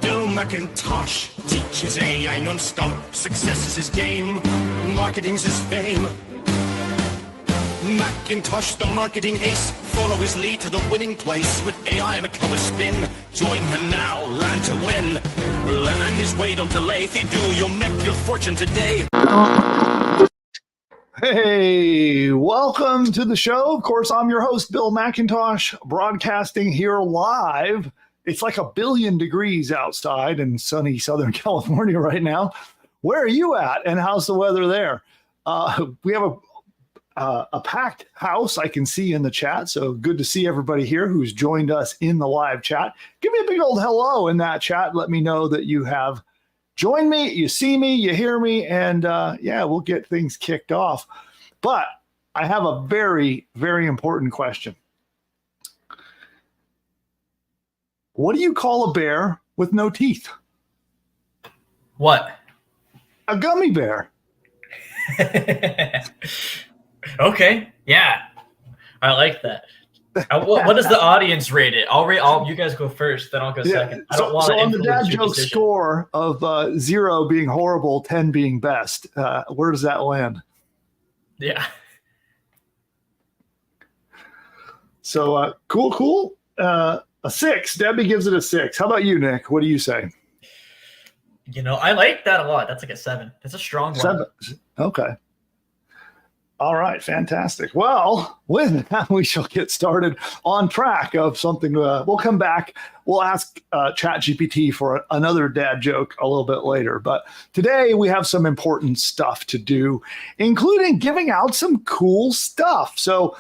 Bill McIntosh teaches AI non-stop. Success is his game, marketing's his fame. McIntosh, the marketing ace, follow his lead to the winning place. With AI and a clever spin, join him now, learn to win. Learn his way, don't delay. If you do, you'll make your fortune today. Hey, welcome to the show. Of course, I'm your host, Bill McIntosh, broadcasting here live. It's like 1 billion degrees outside in sunny Southern California right now. Where are you at, and how's the weather there? We have a packed house I can see in the chat, so good to see everybody here who's joined us in the live chat. Give me a big old hello in that chat. Let me know that you have joined me, you see me, you hear me, and yeah, we'll get things kicked off. But I have a very, very important question. What do you call a bear with no teeth? What? A gummy bear. Okay, yeah, I like that. What does the audience rate it? You guys go first, then I'll go second. I don't want to on the influence dad your joke decision. score of 0 being horrible, 10 being best, where does that land? Yeah. So cool. A 6. Debbie gives it a 6. How about you, Nick? What do you say? You know, I like that a lot. That's like a 7. That's a strong one. 7. Okay. All right, fantastic. Well, with that, we shall get started on track of something. We'll come back. We'll ask ChatGPT for another dad joke a little bit later. But today we have some important stuff to do, including giving out some cool stuff. So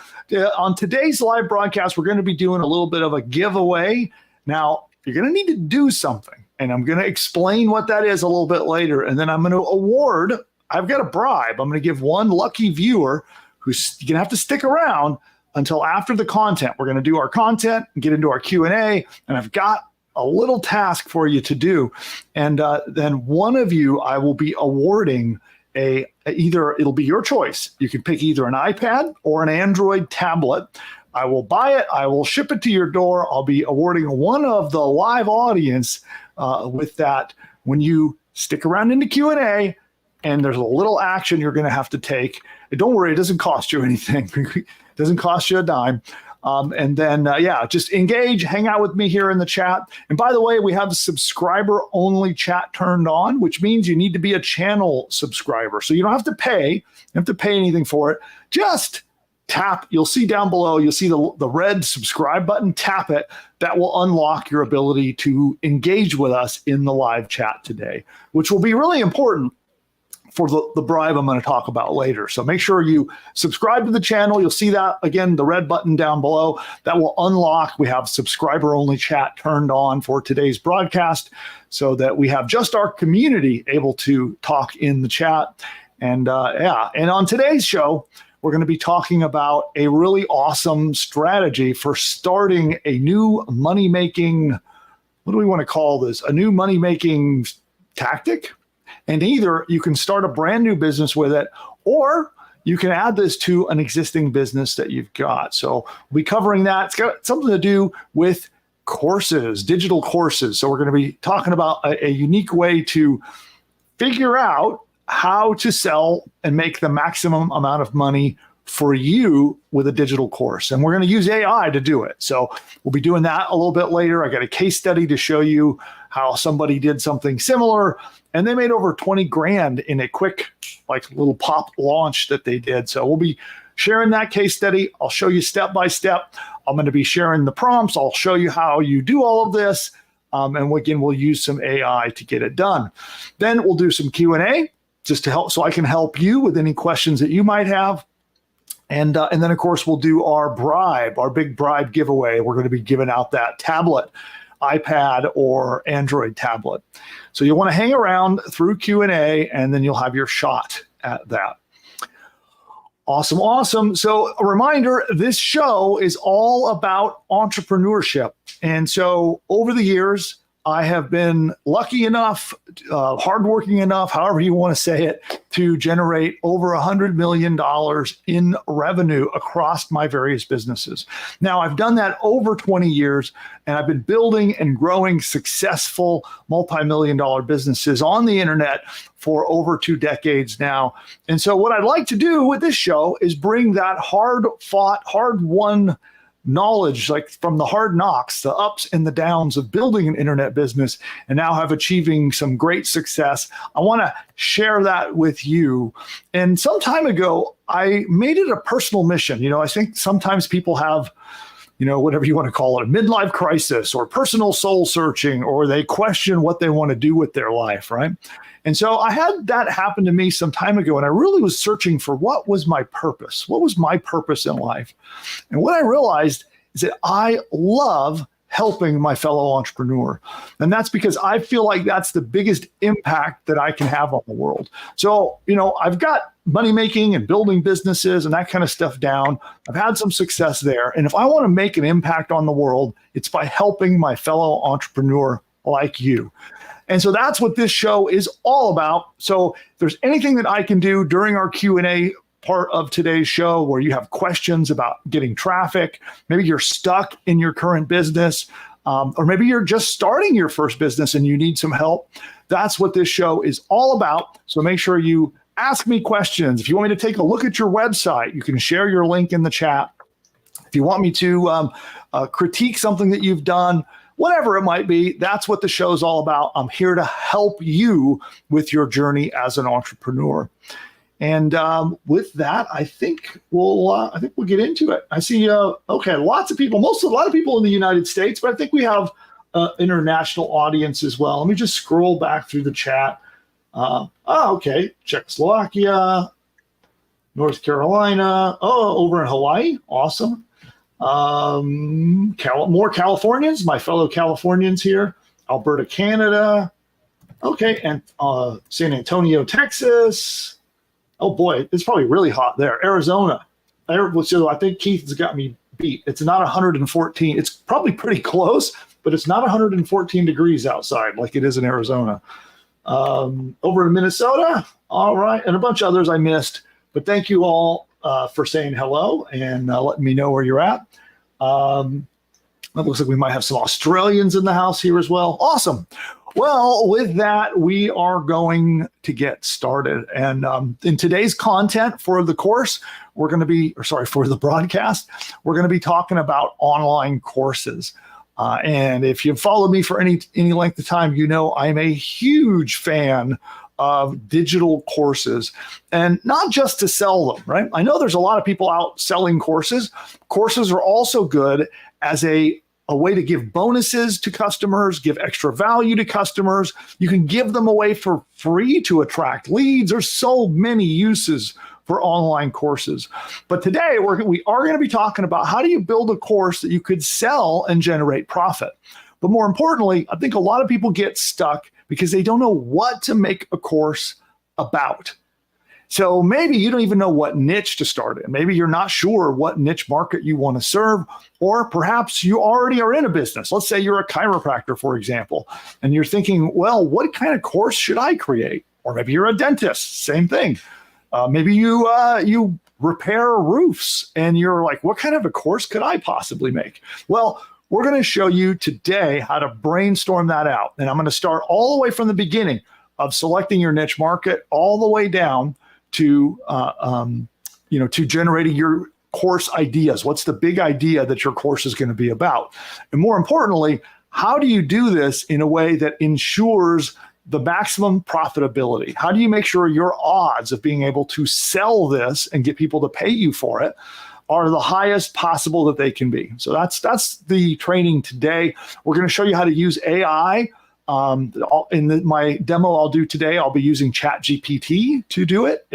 on today's live broadcast, we're going to be doing a little bit of a giveaway. Now, you're going to need to do something, and I'm going to explain what that is a little bit later. And then I'm going to award. I've got a bribe. I'm going to give one lucky viewer who's going to have to stick around until after the content. We're going to do our content and get into our Q&A, and I've got a little task for you to do. And then one of you, I will be awarding either it'll be your choice. You can pick either an iPad or an Android tablet. I will buy it. I will ship it to your door. I'll be awarding one of the live audience with that when you stick around into Q&A. And there's a little action you're going to have to take. And don't worry, it doesn't cost you anything. It doesn't cost you a dime. And then, just engage, hang out with me here in the chat. And by the way, we have subscriber-only chat turned on, which means you need to be a channel subscriber. So you don't have to pay. You don't have to pay anything for it. Just tap. You'll see down below, you'll see the red subscribe button. Tap it. That will unlock your ability to engage with us in the live chat today, which will be really important for the bribe I'm going to talk about later. So make sure you subscribe to the channel. You'll see that, again, the red button down below. That will unlock. We have subscriber-only chat turned on for today's broadcast so that we have just our community able to talk in the chat. And and on today's show, we're going to be talking about a really awesome strategy for starting a new money-making, what do we want to call this? A new money-making tactic? And either you can start a brand new business with it, or you can add this to an existing business that you've got. So we'll be covering that. It's got something to do with courses, digital courses. So we're going to be talking about a unique way to figure out how to sell and make the maximum amount of money for you with a digital course. And we're going to use AI to do it. So we'll be doing that a little bit later. I got a case study to show you how somebody did something similar and they made over 20 grand in a quick, like, little pop launch that they did. So we'll be sharing that case study. I'll show you step by step. I'm going to be sharing the prompts. I'll show you how you do all of this. And again, we'll use some AI to get it done. Then we'll do some Q&A just to help, so I can help you with any questions that you might have. And then, of course, we'll do our bribe, our big bribe giveaway. We're going to be giving out that tablet, iPad or Android tablet. So you'll want to hang around through Q&A, and then you'll have your shot at that. Awesome. So a reminder, this show is all about entrepreneurship. And so over the years, I have been lucky enough, hardworking enough, however you want to say it, to generate over $100 million in revenue across my various businesses. Now, I've done that over 20 years, and I've been building and growing successful multi-million-dollar businesses on the internet for over 2 decades now. And so what I'd like to do with this show is bring that hard-fought, hard-won knowledge, like from the hard knocks, the ups and the downs of building an internet business and now have achieving some great success. I want to share that with you. And some time ago, I made it a personal mission. I think sometimes people have, whatever you want to call it, a midlife crisis or personal soul searching, or they question what they want to do with their life, right? And so I had that happen to me some time ago, and I really was searching for what was my purpose? What was my purpose in life? And what I realized is that I love helping my fellow entrepreneur. And that's because I feel like that's the biggest impact that I can have on the world. So, I've got money making and building businesses and that kind of stuff down. I've had some success there. And if I want to make an impact on the world, it's by helping my fellow entrepreneur like you. And so that's what this show is all about. So if there's anything that I can do during our Q&A part of today's show where you have questions about getting traffic, maybe you're stuck in your current business, or maybe you're just starting your first business and you need some help, that's what this show is all about. So make sure you ask me questions. If you want me to take a look at your website, you can share your link in the chat. If you want me to critique something that you've done, whatever it might be, that's what the show is all about. I'm here to help you with your journey as an entrepreneur. And with that, I think we'll get into it. I see, lots of people, a lot of people in the United States, but I think we have international audience as well. Let me just scroll back through the chat. Okay, Czechoslovakia, North Carolina, over in Hawaii, awesome. More Californians, my fellow Californians here, Alberta, Canada. Okay, and San Antonio, Texas. Oh boy, it's probably really hot there. Arizona. So I think Keith has got me beat. It's not 114. It's probably pretty close, but it's not 114 degrees outside like it is in Arizona. Over in Minnesota. All right, and a bunch of others I missed. But thank you all for saying hello and letting me know where you're at. It looks like we might have some Australians in the house here as well. Awesome. Well, with that, we are going to get started. And in today's content for the course, for the broadcast, we're going to be talking about online courses. And if you've followed me for any length of time, I'm a huge fan of digital courses, and not just to sell them, right? I know there's a lot of people out selling courses. Courses are also good as a way to give bonuses to customers, give extra value to customers. You can give them away for free to attract leads. There's so many uses for online courses. But today we are going to be talking about how do you build a course that you could sell and generate profit. But more importantly, I think a lot of people get stuck because they don't know what to make a course about. So maybe you don't even know what niche to start in. Maybe you're not sure what niche market you want to serve, or perhaps you already are in a business. Let's say you're a chiropractor, for example, and you're thinking, well, what kind of course should I create? Or maybe you're a dentist, same thing. Maybe you repair roofs and you're like, what kind of a course could I possibly make? Well, we're going to show you today how to brainstorm that out. And I'm going to start all the way from the beginning of selecting your niche market all the way down to generating your course ideas. What's the big idea that your course is going to be about? And more importantly, how do you do this in a way that ensures the maximum profitability? How do you make sure your odds of being able to sell this and get people to pay you for it are the highest possible that they can be? So that's the training today. We're going to show you how to use AI. In my demo I'll do today, I'll be using ChatGPT to do it.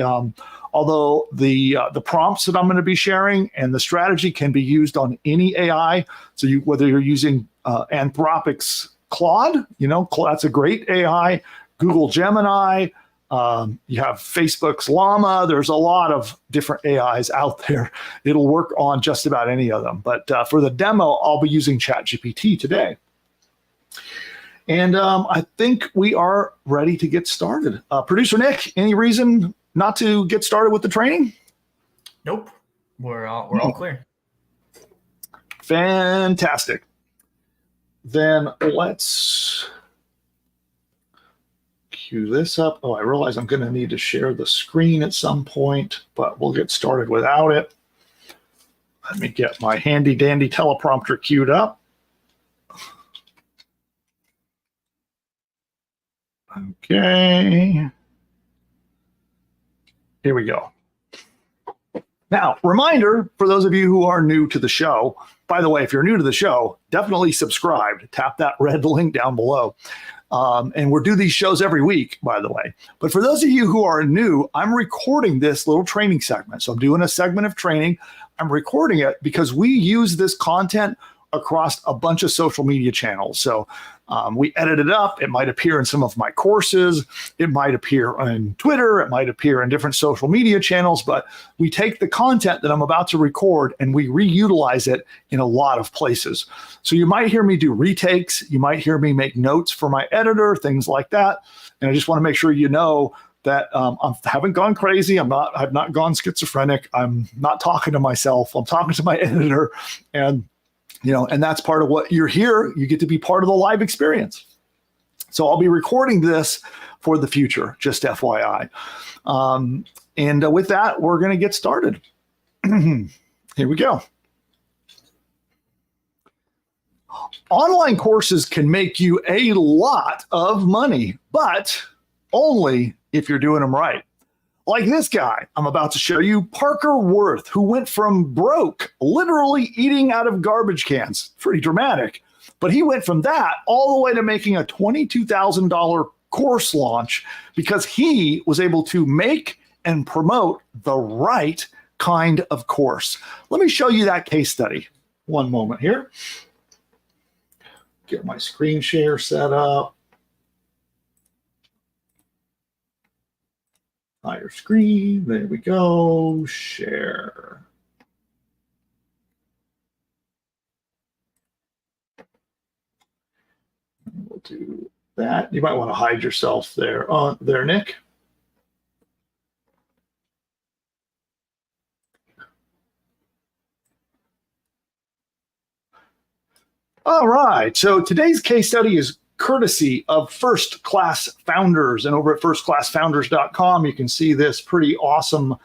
Although the prompts that I'm going to be sharing and the strategy can be used on any AI. So whether you're using Anthropic's Claude, that's a great AI, Google Gemini, you have Facebook's Llama. There's a lot of different AIs out there. It'll work on just about any of them. But for the demo, I'll be using ChatGPT today. And I think we are ready to get started. Producer Nick, any reason not to get started with the training? Nope. We're all clear. Fantastic. Then let's cue this up. Oh, I realize I'm going to need to share the screen at some point, but we'll get started without it. Let me get my handy dandy teleprompter queued up. Okay. Here we go. Now, reminder for those of you who are new to the show, by the way, if you're new to the show, definitely subscribe. Tap that red link down below. And we'll do these shows every week, by the way. But for those of you who are new, I'm recording this little training segment. So I'm doing a segment of training. I'm recording it because we use this content across a bunch of social media channels. So we edit it up. It might appear in some of my courses. It might appear on Twitter. It might appear in different social media channels. But we take the content that I'm about to record and we reutilize it in a lot of places. So you might hear me do retakes. You might hear me make notes for my editor, things like that. And I just want to make sure you know that I haven't gone crazy. I've not gone schizophrenic. I'm not talking to myself. I'm talking to my editor. And and that's part of what you're here. You get to be part of the live experience. So I'll be recording this for the future, just FYI. And with that, we're going to get started. Here we go. Online courses can make you a lot of money, but only if you're doing them right. Like this guy I'm about to show you, Parker Worth, who went from broke, literally eating out of garbage cans. Pretty dramatic. But he went from that all the way to making a $22,000 course launch because he was able to make and promote the right kind of course. Let me show you that case study. One moment here. Get my screen share set up. Higher screen, there we go, share. We'll do that. You might want to hide yourself there. There, Nick. All right, so today's case study is courtesy of First Class Founders. And over at firstclassfounders.com, you can see this pretty awesome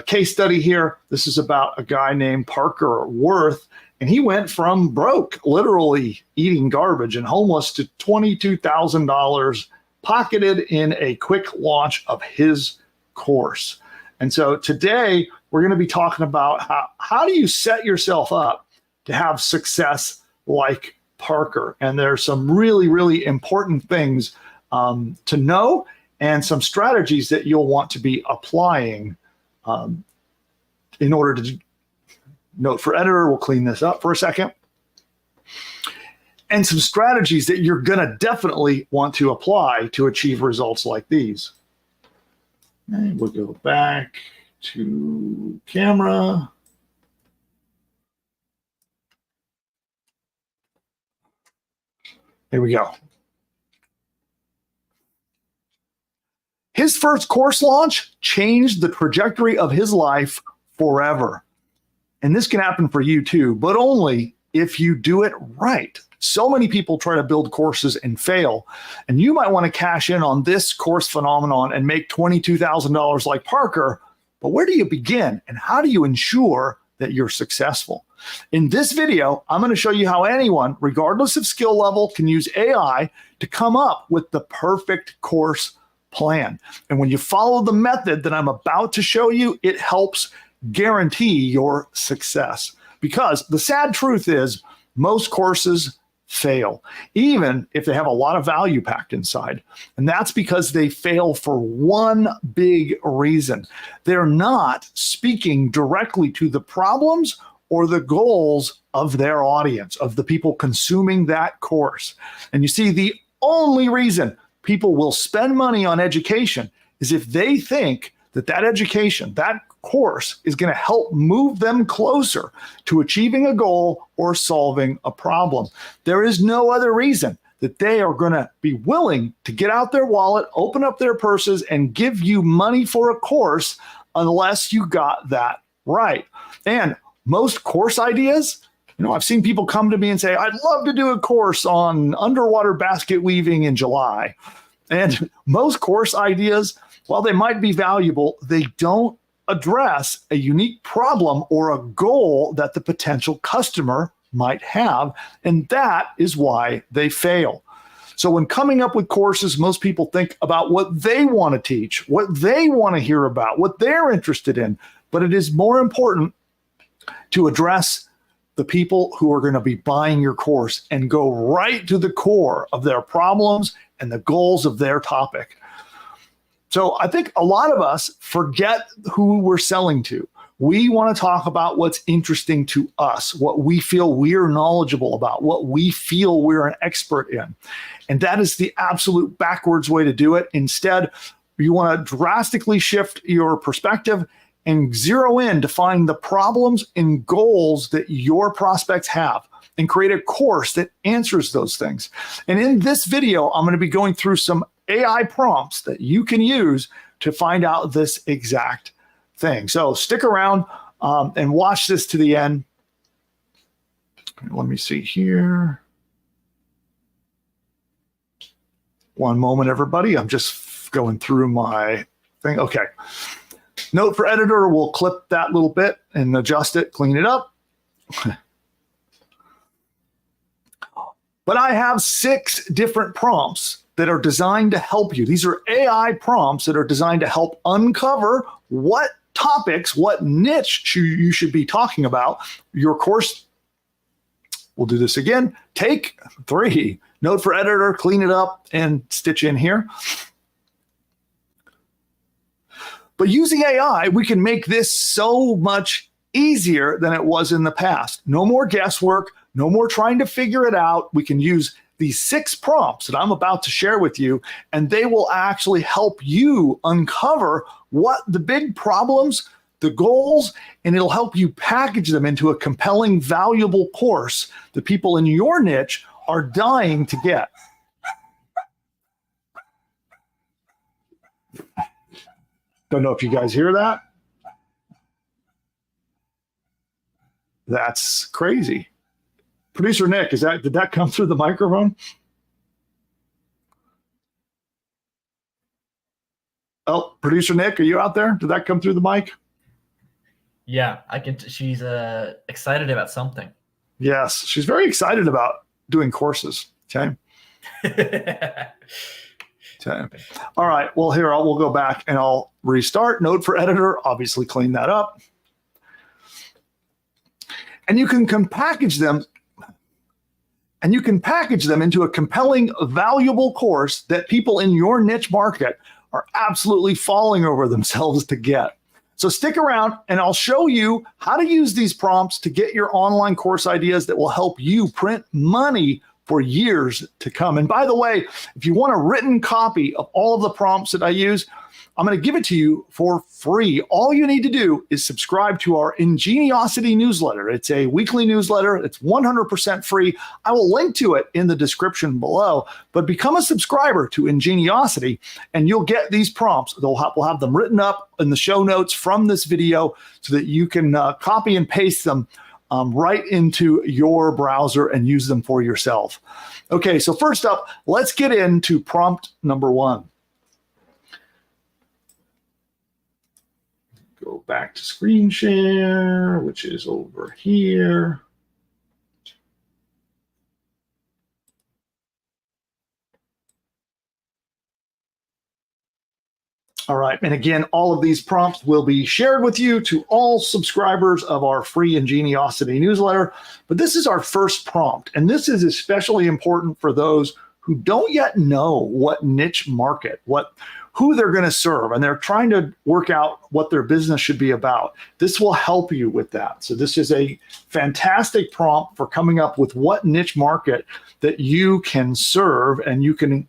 case study here. This is about a guy named Parker Worth, and he went from broke, literally eating garbage and homeless, to $22,000 pocketed in a quick launch of his course. And so today we're going to be talking about how do you set yourself up to have success like Parker. And there's some really, really important things to know and some strategies that you'll want to be applying in order to note for editor. We'll clean this up for a second. And some strategies that you're going to definitely want to apply to achieve results like these. And we'll go back to camera. Here we go. His first course launch changed the trajectory of his life forever. And this can happen for you too, but only if you do it right. So many people try to build courses and fail, and you might want to cash in on this course phenomenon and make $22,000 like Parker, but where do you begin and how do you ensure that you're successful? In this video, I'm going to show you how anyone, regardless of skill level, can use AI to come up with the perfect course plan. And when you follow the method that I'm about to show you, it helps guarantee your success. Because the sad truth is most courses fail, even if they have a lot of value packed inside. And that's because they fail for one big reason. They're not speaking directly to the problems or the goals of their audience, of the people consuming that course. And you see, the only reason people will spend money on education is if they think that that education, that course, is going to help move them closer to achieving a goal or solving a problem. There is no other reason. that they are going to be willing to get out their wallet, open up their purses, and give you money for a course unless you got that right. And most course ideas, I've seen people come to me and say, I'd love to do a course on underwater basket weaving in July. And most course ideas, while they might be valuable, they don't address a unique problem or a goal that the potential customer might have. And that is why they fail. So when coming up with courses, most people think about what they want to teach, what they want to hear about, what they're interested in. But it is more important to address the people who are going to be buying your course and go right to the core of their problems and the goals of their topic. So I think a lot of us forget who we're selling to. We want to talk about what's interesting to us, what we feel we're knowledgeable about, what we feel we're an expert in. And that is the absolute backwards way to do it. Instead, you want to drastically shift your perspective and zero in to find the problems and goals that your prospects have and create a course that answers those things. And in this video, I'm going to be going through some AI prompts that you can use to find out this exact thing. So stick around and watch this to the end. Let me see here. One moment, everybody. I'm just going through my thing. Okay. Note for editor, we'll clip that little bit and adjust it, clean it up. But I have 6 different prompts that are designed to help you. These are AI prompts that are designed to help uncover what topics, what niche you should be talking about. Your course, we'll do this again. Take 3. Note for editor, clean it up, and stitch in here. But using AI, we can make this so much easier than it was in the past. No more guesswork, no more trying to figure it out. We can use these 6 prompts that I'm about to share with you, and they will actually help you uncover what the big problems, the goals, and it'll help you package them into a compelling, valuable course that people in your niche are dying to get. Don't know if you guys hear that. That's crazy. Producer Nick, did that come through the microphone? Oh, producer Nick, are you out there? Did that come through the mic? Yeah, I can. She's excited about something. Yes, she's very excited about doing courses. Okay. Okay. All right. Well, here we'll go back and I'll restart. Note for editor, obviously clean that up. And you can package them. And you can package them into a compelling, valuable course that people in your niche market are absolutely falling over themselves to get. So stick around and I'll show you how to use these prompts to get your online course ideas that will help you print money for years to come. And by the way, if you want a written copy of all of the prompts that I use, I'm going to give it to you for free. All you need to do is subscribe to our Ingeniosity newsletter. It's a weekly newsletter. It's 100% free. I will link to it in the description below, but become a subscriber to Ingeniosity and you'll get these prompts. We'll have them written up in the show notes from this video so that you can copy and paste them right into your browser and use them for yourself. Okay, so first up, let's get into prompt number 1. Go back to screen share, which is over here. All right, and again, all of these prompts will be shared with you to all subscribers of our free Ingeniosity newsletter. But this is our first prompt, and this is especially important for those who don't yet know what niche market, who they're going to serve, and they're trying to work out what their business should be about. This will help you with that. So this is a fantastic prompt for coming up with what niche market that you can serve and you can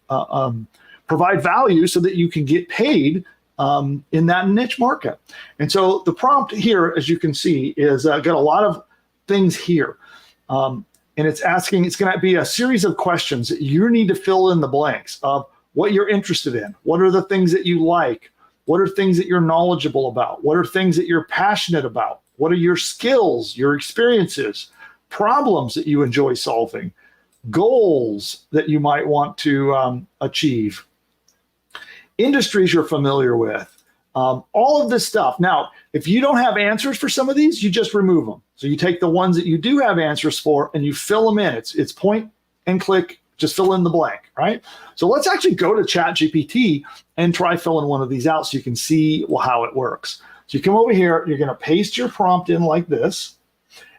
provide value so that you can get paid in that niche market. And so the prompt here, as you can see, is got a lot of things here. and it's going to be a series of questions that you need to fill in the blanks of what you're interested in. What are the things that you like? What are things that you're knowledgeable about? What are things that you're passionate about? What are your skills, your experiences, problems that you enjoy solving, goals that you might want to achieve, industries you're familiar with, all of this stuff. Now, if you don't have answers for some of these, you just remove them. So you take the ones that you do have answers for and you fill them in. It's point and click, just fill in the blank, right? So let's actually go to ChatGPT and try filling one of these out so you can see how it works. So you come over here, you're going to paste your prompt in like this,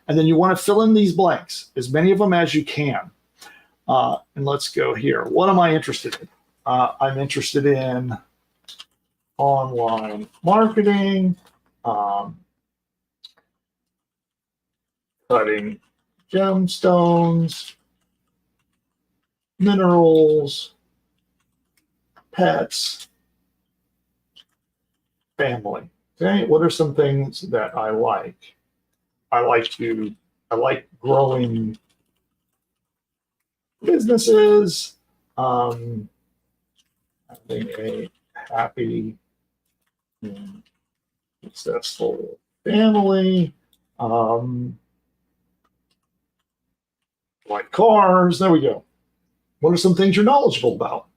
and then you want to fill in these blanks, as many of them as you can. And let's go here. What am I interested in? I'm interested in online marketing, cutting gemstones, minerals, pets, family. Okay, what are some things that I like? I like growing businesses, having a happy and successful family, like cars. There we go. What are some things you're knowledgeable about?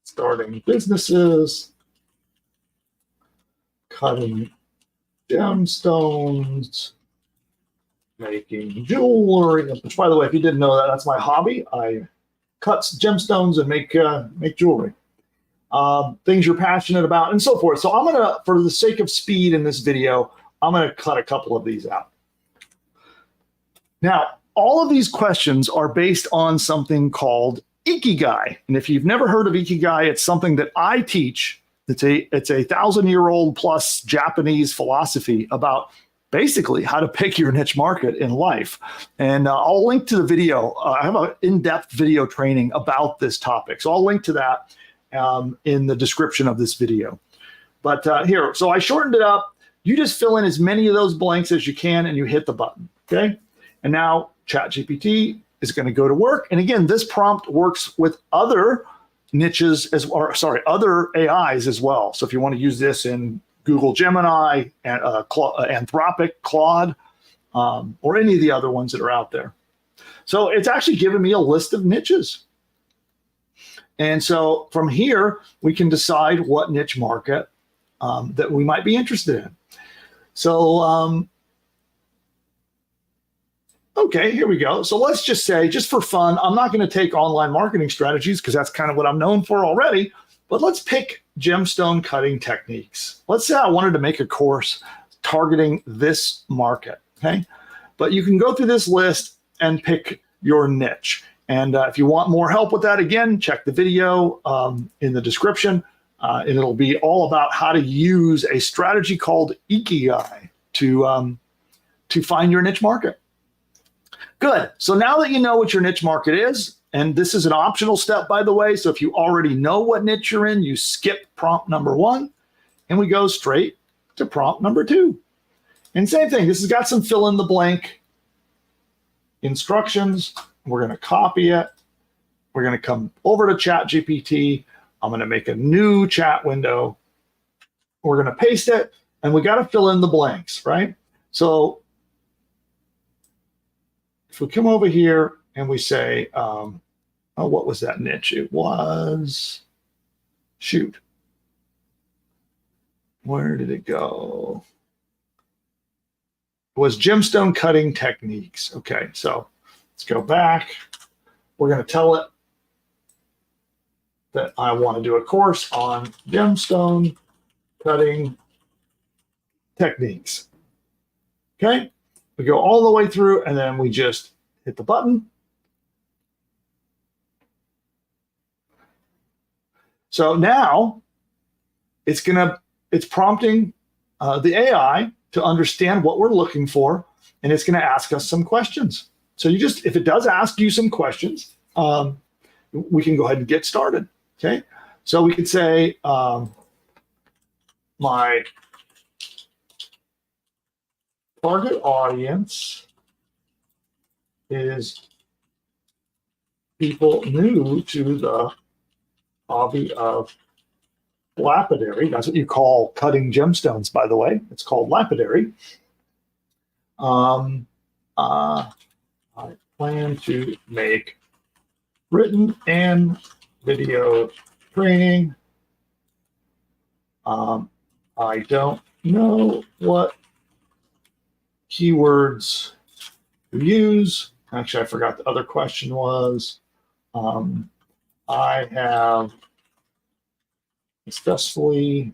Starting businesses, cutting gemstones, making jewelry. Which, by the way, if you didn't know that, that's my hobby. I cut gemstones and make jewelry. Things you're passionate about, and so forth. So I'm gonna, for the sake of speed in this video, I'm gonna cut a couple of these out. Now, all of these questions are based on something called Ikigai. And if you've never heard of Ikigai, it's something that I teach. It's a 1,000-year-old plus Japanese philosophy about basically how to pick your niche market in life. And I'll link to the video. I have an in-depth video training about this topic. So I'll link to that in the description of this video. But here, so I shortened it up. You just fill in as many of those blanks as you can and you hit the button, okay? And now ChatGPT is going to go to work. And again, this prompt works with other niches other AIs as well. So if you want to use this in Google Gemini, Anthropic, Claude, or any of the other ones that are out there. So it's actually given me a list of niches. And so from here, we can decide what niche market that we might be interested in. So, okay, here we go. So let's just say, just for fun, I'm not going to take online marketing strategies because that's kind of what I'm known for already, but let's pick gemstone cutting techniques. Let's say I wanted to make a course targeting this market, okay? But you can go through this list and pick your niche. And if you want more help with that, again, check the video in the description, and it'll be all about how to use a strategy called Ikigai to find your niche market. Good. So now that you know what your niche market is, and this is an optional step, by the way, so if you already know what niche you're in, you skip prompt number 1, and we go straight to prompt number 2. And same thing, this has got some fill in the blank instructions. We're going to copy it. We're going to come over to ChatGPT. I'm going to make a new chat window. We're going to paste it, and we got to fill in the blanks, right? So if we come over here and we say, oh, what was that niche? It was, shoot. Where did it go? It was gemstone cutting techniques. Okay, so let's go back. We're going to tell it that I want to do a course on gemstone cutting techniques. Okay, we go all the way through and then we just hit the button. So now it's prompting the AI to understand what we're looking for, and it's going to ask us some questions. So if it does ask you some questions, we can go ahead and get started. Okay, so we could say my target audience is people new to the hobby of lapidary. That's what you call cutting gemstones, by the way. It's called lapidary. I plan to make written and video training. I don't know what keywords to use. Actually, I forgot the other question was. I have successfully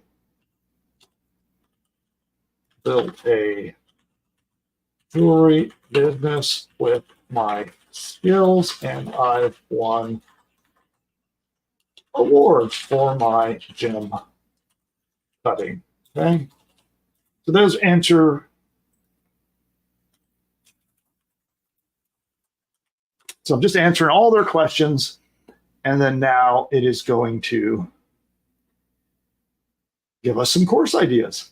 built a jewelry business with my skills, and I've won awards for my gem cutting. Okay, so those answer. So I'm just answering all their questions, and then now it is going to give us some course ideas.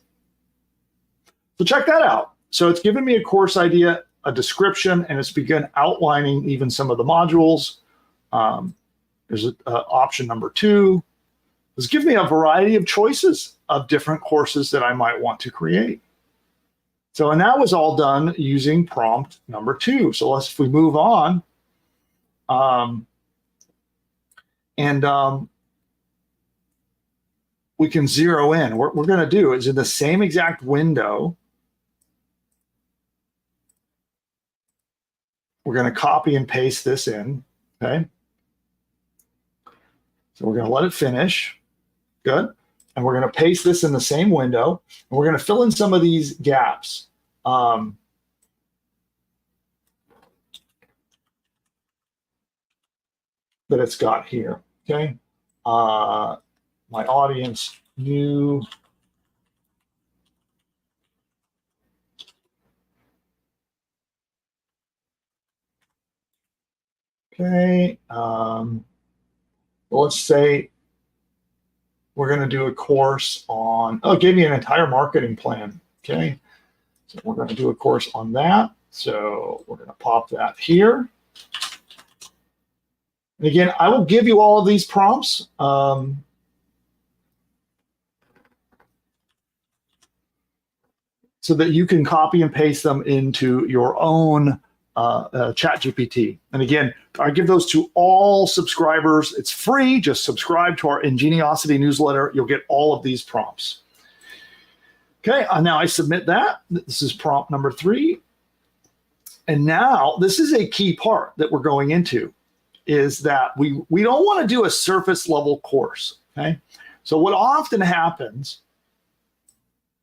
So check that out. So it's given me a course idea, a description, and it's begun outlining even some of the modules. There's option number 2. It's given me a variety of choices of different courses that I might want to create. So, and that was all done using prompt number 2. So if we move on, we can zero in. What we're going to do is in the same exact window, we're going to copy and paste this in, okay? So we're going to let it finish. Good. And we're going to paste this in the same window. And we're going to fill in some of these gaps. That it's got here, okay? My audience, new. Okay, well, let's say we're going to do a course on, oh, it gave me an entire marketing plan. Okay, so we're going to do a course on that. So we're going to pop that here. And again, I will give you all of these prompts. So that you can copy and paste them into your own ChatGPT. And again, I give those to all subscribers. It's free. Just subscribe to our Ingeniosity newsletter. You'll get all of these prompts. Okay, now I submit that. This is prompt number 3. And now this is a key part that we're going into, is that we don't want to do a surface level course. Okay, so what often happens,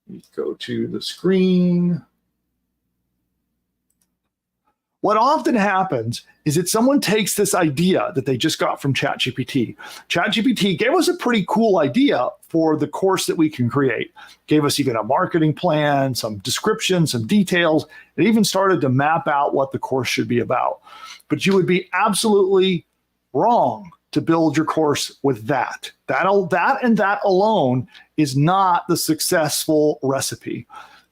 you go to the screen. What often happens is that someone takes this idea that they just got from ChatGPT. ChatGPT gave us a pretty cool idea for the course that we can create. Gave us even a marketing plan, some description, some details. It even started to map out what the course should be about. But you would be absolutely wrong to build your course with that. That and that alone is not the successful recipe.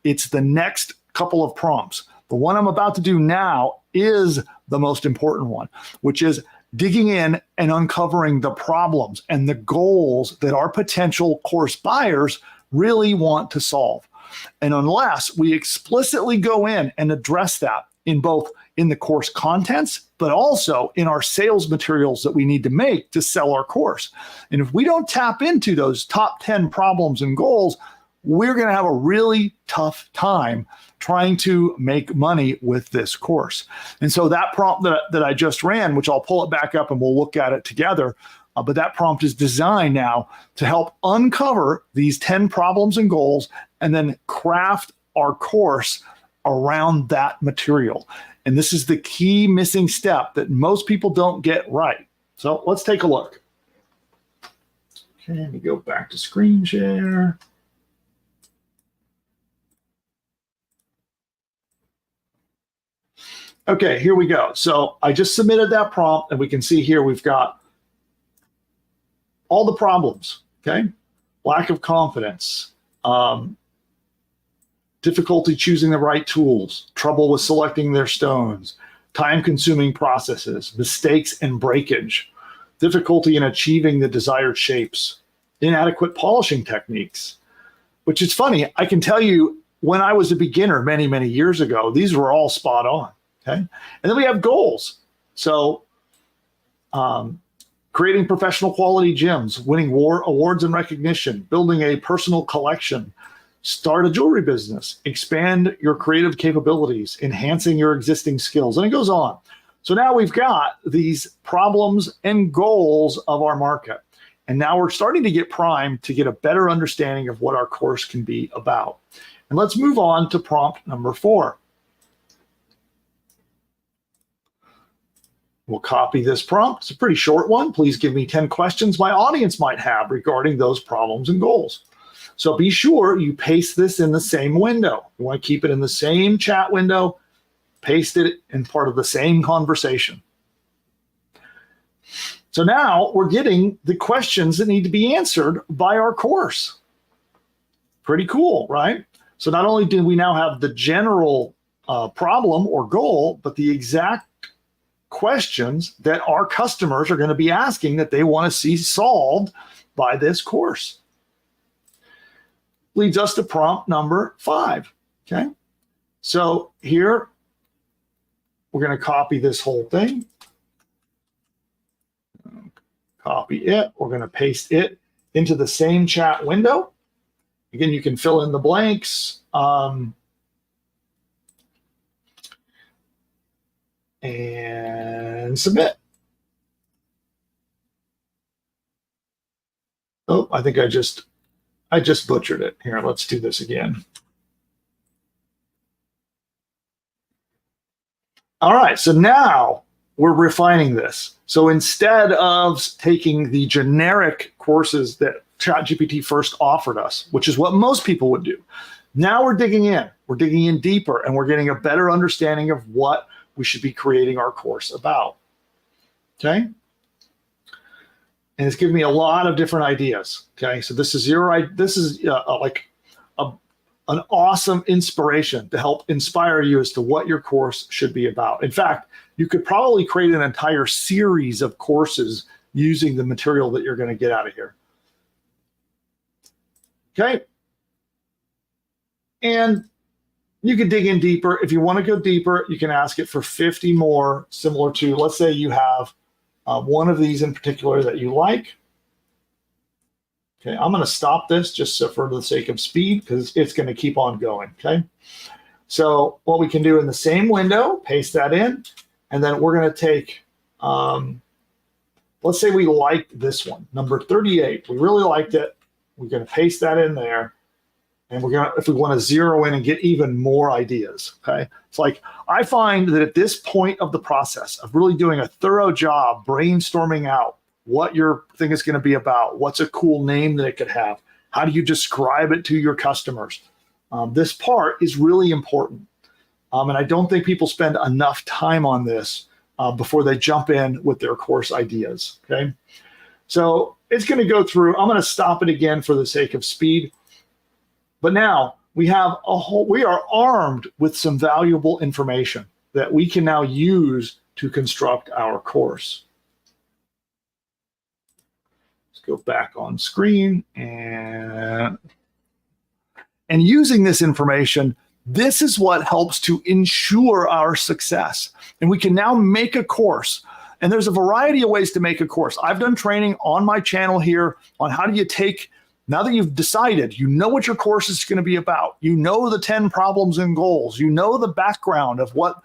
It's the next couple of prompts. The one I'm about to do now is the most important one, which is digging in and uncovering the problems and the goals that our potential course buyers really want to solve. And unless we explicitly go in and address that in both in the course contents, but also in our sales materials that we need to make to sell our course. And if we don't tap into those top 10 problems and goals, we're going to have a really tough time trying to make money with this course. And so that prompt that I just ran, which I'll pull it back up and we'll look at it together, but that prompt is designed now to help uncover these 10 problems and goals and then craft our course around that material. And this is the key missing step that most people don't get right. So let's take a look. Okay, let me go back to screen share. Okay, here we go. So I just submitted that prompt, and we can see here we've got all the problems, okay? Lack of confidence, difficulty choosing the right tools, trouble with selecting their stones, time-consuming processes, mistakes and breakage, difficulty in achieving the desired shapes, inadequate polishing techniques, which is funny. I can tell you when I was a beginner many, many years ago, these were all spot on, okay? And then we have goals. So creating professional quality gyms, winning awards and recognition, building a personal collection, start a jewelry business, expand your creative capabilities, enhancing your existing skills, and it goes on. So now we've got these problems and goals of our market. And now we're starting to get primed to get a better understanding of what our course can be about. And let's move on to prompt number 4. We'll copy this prompt. It's a pretty short one. Please give me 10 questions my audience might have regarding those problems and goals. So be sure you paste this in the same window. You want to keep it in the same chat window, paste it in part of the same conversation. So now we're getting the questions that need to be answered by our course. Pretty cool, right? So not only do we now have the general problem or goal, but the exact questions that our customers are going to be asking that they want to see solved by this course. Leads us to prompt number 5, okay? So here, we're going to copy this whole thing. Copy it. We're going to paste it into the same chat window. Again, you can fill in the blanks. And submit. Oh, I think I just butchered it. Here, let's do this again. All right, so now we're refining this. So instead of taking the generic courses that ChatGPT first offered us, which is what most people would do, now we're digging in. We're digging in deeper, and we're getting a better understanding of what we should be creating our course about. Okay? And it's giving me a lot of different ideas. Okay, so this is like an awesome inspiration to help inspire you as to what your course should be about. In fact, you could probably create an entire series of courses using the material that you're going to get out of here. Okay. And you can dig in deeper. If you want to go deeper, you can ask it for 50 more, similar to, let's say you have one of these in particular that you like. Okay, I'm going to stop this just so for the sake of speed, because it's going to keep on going, okay? So what we can do in the same window, paste that in, and then we're going to take, let's say we liked this one, number 38. We really liked it. We're going to paste that in there, and we're going to, if we want to zero in and get even more ideas, okay? It's like, I find that at this point of the process of really doing a thorough job brainstorming out what your thing is going to be about, what's a cool name that it could have, how do you describe it to your customers? This part is really important. And I don't think people spend enough time on this before they jump in with their course ideas, okay? So it's going to go through. I'm going to stop it again for the sake of speed. But now we are armed with some valuable information that we can now use to construct our course. Go back on screen, and using this information, this is what helps to ensure our success. And we can now make a course. And there's a variety of ways to make a course. I've done training on my channel here on how do you take, now that you've decided, you know what your course is going to be about, you know the 10 problems and goals, you know the background of what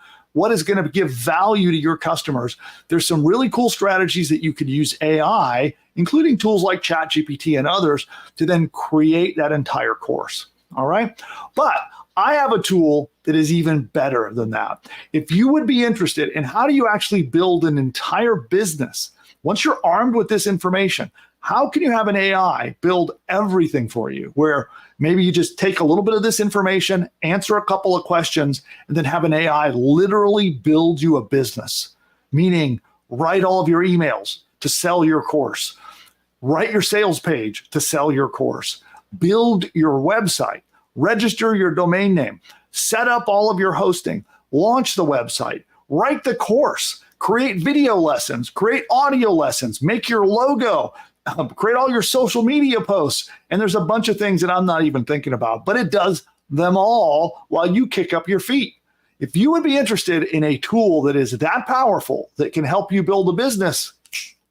is going to give value to your customers. There's some really cool strategies that you could use AI, including tools like ChatGPT and others, to then create that entire course. All right. But I have a tool that is even better than that. If you would be interested in how do you actually build an entire business, once you're armed with this information, how can you have an AI build everything for you, where maybe you just take a little bit of this information, answer a couple of questions, and then have an AI literally build you a business, meaning write all of your emails to sell your course, write your sales page to sell your course, build your website, register your domain name, set up all of your hosting, launch the website, write the course, create video lessons, create audio lessons, make your logo, create all your social media posts. And there's a bunch of things that I'm not even thinking about, but it does them all while you kick up your feet. If you would be interested in a tool that is that powerful, that can help you build a business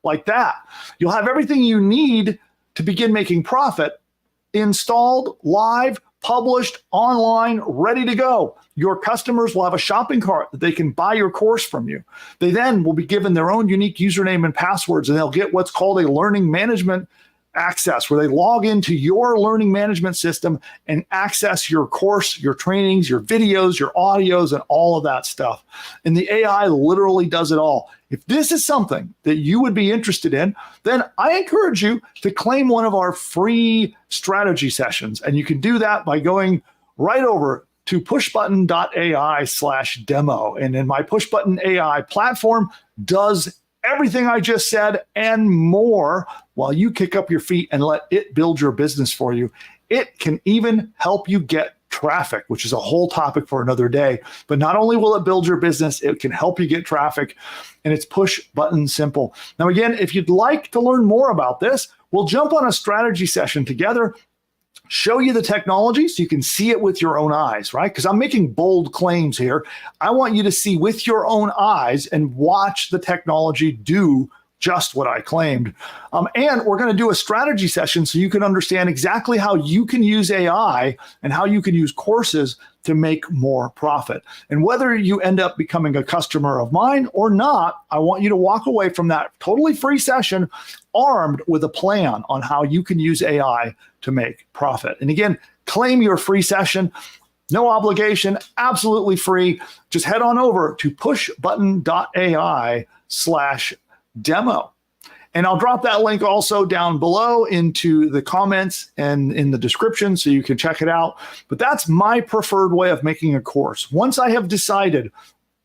like that, you'll have everything you need to begin making profit installed, live, published, online, ready to go. Your customers will have a shopping cart that they can buy your course from you. They then will be given their own unique username and passwords, and they'll get what's called a learning management access, where they log into your learning management system and access your course, your trainings, your videos, your audios, and all of that stuff. And the AI literally does it all. If this is something that you would be interested in, then I encourage you to claim one of our free strategy sessions. And you can do that by going right over to pushbutton.ai/demo. And then my PushButton AI platform does everything I just said and more while you kick up your feet and let it build your business for you. It can even help you get traffic, which is a whole topic for another day. But not only will it build your business, it can help you get traffic, and it's push button simple. Now, again, if you'd like to learn more about this, we'll jump on a strategy session together, show you the technology so you can see it with your own eyes, right? Because I'm making bold claims here. I want you to see with your own eyes and watch the technology do just what I claimed. And we're going to do a strategy session so you can understand exactly how you can use AI and how you can use courses to make more profit. And whether you end up becoming a customer of mine or not, I want you to walk away from that totally free session armed with a plan on how you can use AI to make profit. And again, claim your free session. No obligation, absolutely free. Just head on over to pushbutton.ai/demo. And I'll drop that link also down below into the comments and in the description so you can check it out. But that's my preferred way of making a course. Once I have decided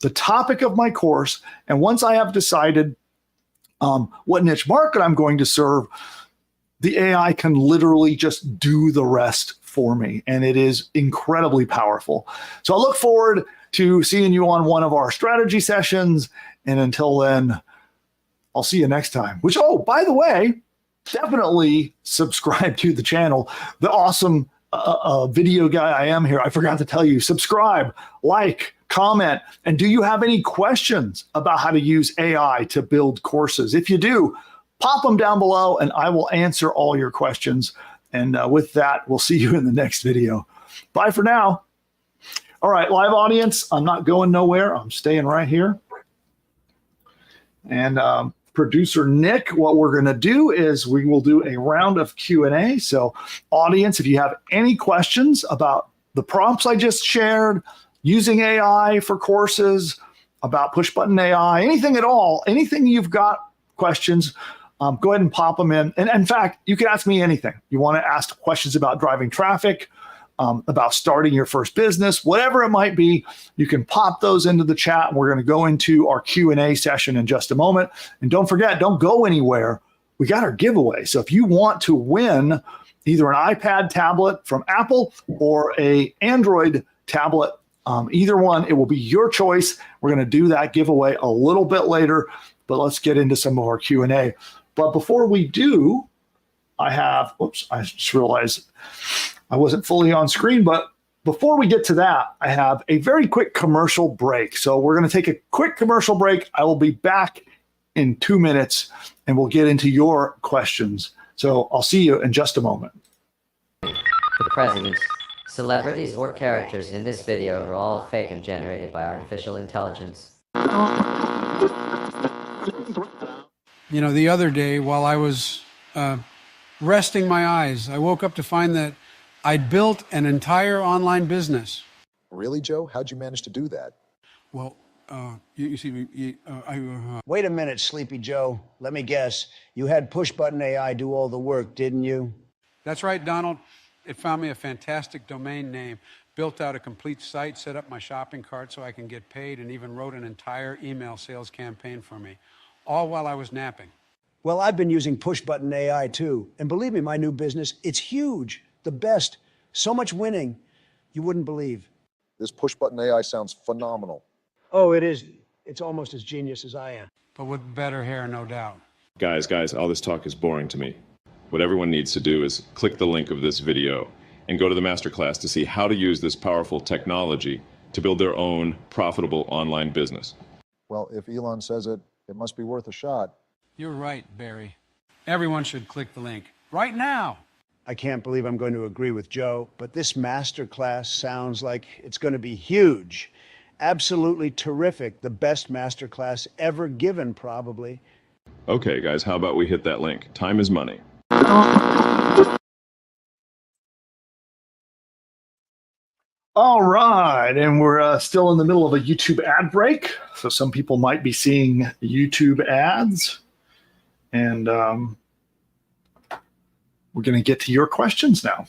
the topic of my course, and once I have decided what niche market I'm going to serve, the AI can literally just do the rest for me. And it is incredibly powerful. So I look forward to seeing you on one of our strategy sessions. And until then, I'll see you next time. Which, oh, by the way, definitely subscribe to the channel. The awesome video guy I am here, I forgot to tell you, subscribe, like, comment, and do you have any questions about how to use AI to build courses? If you do, pop them down below and I will answer all your questions. And with that, we'll see you in the next video. Bye for now. All right, live audience, I'm not going nowhere. I'm staying right here. And producer Nick, what we're going to do is we will do a round of Q&A. So audience, if you have any questions about the prompts I just shared, using AI for courses, about PushButton AI, anything at all, anything you've got questions, go ahead and pop them in. And in fact, you can ask me anything. You want to ask questions about driving traffic, about starting your first business, whatever it might be, you can pop those into the chat. And we're going to go into our Q&A session in just a moment. And don't forget, don't go anywhere. We got our giveaway. So if you want to win either an iPad tablet from Apple or a Android tablet, either one, it will be your choice. We're going to do that giveaway a little bit later, but let's get into some of our Q&A. But before we do, I have, oops, I just realized I wasn't fully on screen, but before we get to that, I have a very quick commercial break. So we're going to take a quick commercial break. I will be back in 2 minutes and we'll get into your questions. So I'll see you in just a moment. The presidents, celebrities, or characters in this video are all fake and generated by artificial intelligence. You know, the other day while I was resting my eyes, I woke up to find that I'd built an entire online business. Really, Joe? How'd you manage to do that? Well, you see, Wait a minute, Sleepy Joe. Let me guess. You had PushButton AI do all the work, didn't you? that's right, Donald. It found me a fantastic domain name, built out a complete site, set up my shopping cart so I can get paid, and even wrote an entire email sales campaign for me, all while I was napping. Well, I've been using PushButton AI too. And believe me, my new business, it's huge. The best. So much winning. You wouldn't believe. This push-button AI sounds phenomenal. Oh, it is. It's almost as genius as I am. But with better hair, no doubt. Guys, all this talk is boring to me. What everyone needs to do is click the link of this video and go to the masterclass to see how to use this powerful technology to build their own profitable online business. Well, if Elon says it, it must be worth a shot. You're right, Barry. Everyone should click the link right now. I can't believe I'm going to agree with Joe, but this masterclass sounds like it's going to be huge. Absolutely terrific. The best masterclass ever given, probably. Okay, guys, how about we hit that link? Time is money. All right, and we're still in the middle of a YouTube ad break, so some people might be seeing YouTube ads, and we're going to get to your questions now.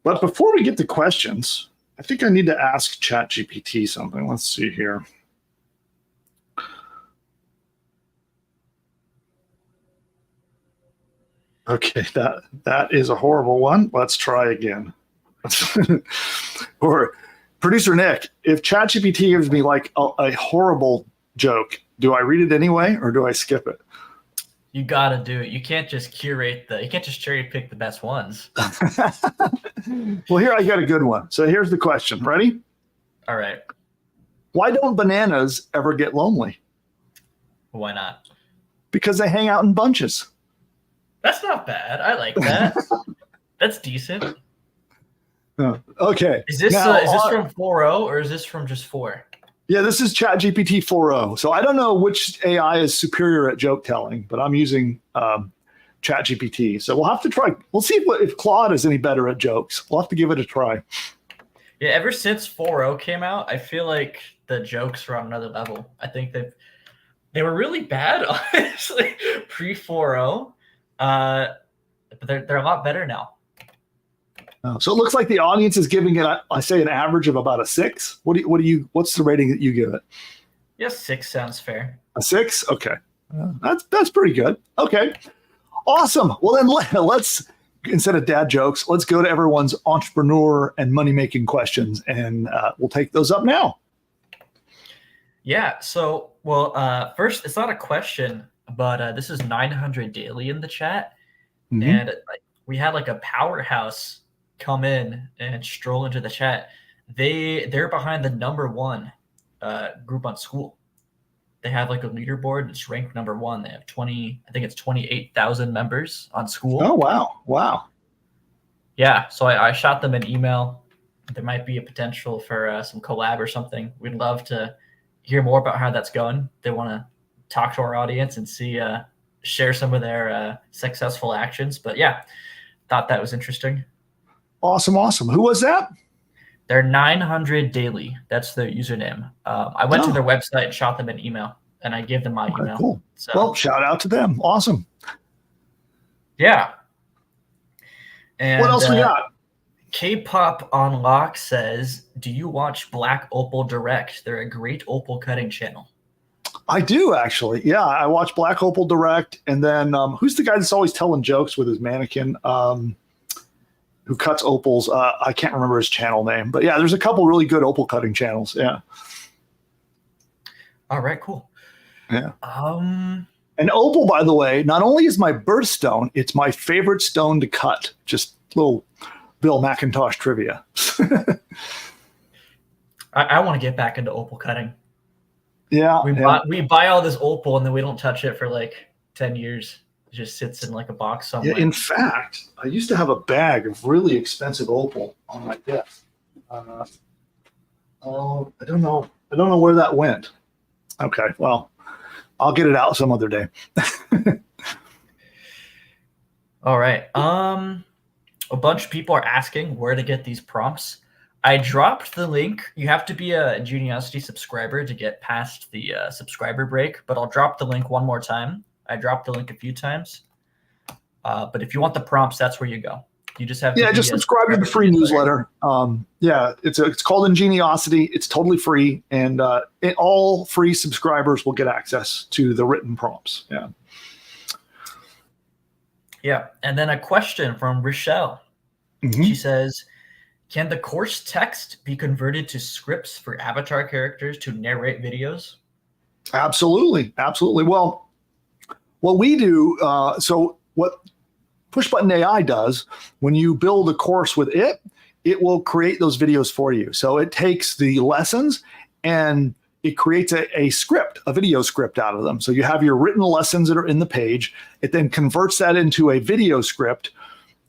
But before we get to questions, I think I need to ask ChatGPT something. Let's see here. Okay, that is a horrible one. Let's try again. Or producer Nick, if ChatGPT gives me like a horrible joke, do I read it anyway or do I skip it? You gotta do it. You can't just you can't just cherry pick the best ones. Well, here I got a good one. So here's the question. Ready? All right. Why don't bananas ever get lonely? Why not? Because they hang out in bunches. That's not bad. I like that. That's decent. Okay. Is this from 4.0 or is this from just 4? Yeah, this is ChatGPT 4.0. So I don't know which AI is superior at joke telling, but I'm using ChatGPT. So we'll have to try. We'll see if Claude is any better at jokes. We'll have to give it a try. Yeah, ever since 4.0 came out, I feel like the jokes are on another level. I think they were really bad, honestly, pre 4.0, but they're a lot better now. So it looks like the audience is giving it, I say, an average of about a 6. What's the rating that you give it? Yeah, 6 sounds fair. A 6? Okay, that's pretty good. Okay, awesome. Well then, let's instead of dad jokes, let's go to everyone's entrepreneur and money making questions, and we'll take those up now. Yeah. So, well, first, it's not a question, but this is 900 Daily in the chat, and we had like a powerhouse come in and stroll into the chat. They're behind the #1 group on School. They have like a leaderboard. It's ranked #1. They have 28,000 members on School. Oh wow. Yeah, so I shot them an email. There might be a potential for some collab or something. We'd love to hear more about how that's going. They want to talk to our audience and share some of their successful actions. But yeah, thought that was interesting. Awesome. Who was that? They're 900 Daily. That's their username. I went to their website and shot them an email, and I gave them my email. Cool. So, well, shout out to them. Awesome. Yeah. And what else we got? K-Pop on Lock says, do you watch Black Opal Direct? They're a great opal cutting channel. I do, actually. Yeah, I watch Black Opal Direct. And then who's the guy that's always telling jokes with his mannequin? Who cuts opals? I can't remember his channel name, but yeah, there's a couple really good opal cutting channels. Yeah. All right, cool. Yeah. And opal, by the way, not only is my birthstone, it's my favorite stone to cut. Just little Bill McIntosh trivia. I want to get back into opal cutting. Yeah. We buy all this opal and then we don't touch it for like 10 years. It just sits in like a box somewhere. Yeah, in fact, I used to have a bag of really expensive opal on my desk. I don't know where that went. Okay, well, I'll get it out some other day. All right. A bunch of people are asking where to get these prompts. I dropped the link. You have to be a Geniosity subscriber to get past the subscriber break, but I'll drop the link one more time. I dropped the link a few times. But if you want the prompts, that's where you go. You just have to just subscribe to the free newsletter. It's called Ingeniosity. It's totally free, and all free subscribers will get access to the written prompts. Yeah. Yeah, and then a question from Rochelle. She says, Can the course text be converted to scripts for avatar characters to narrate videos? Absolutely. Absolutely. Well, what we do, so what PushButton AI does, when you build a course with it, it will create those videos for you. So it takes the lessons and it creates a script, a video script out of them. So you have your written lessons that are in the page. It then converts that into a video script,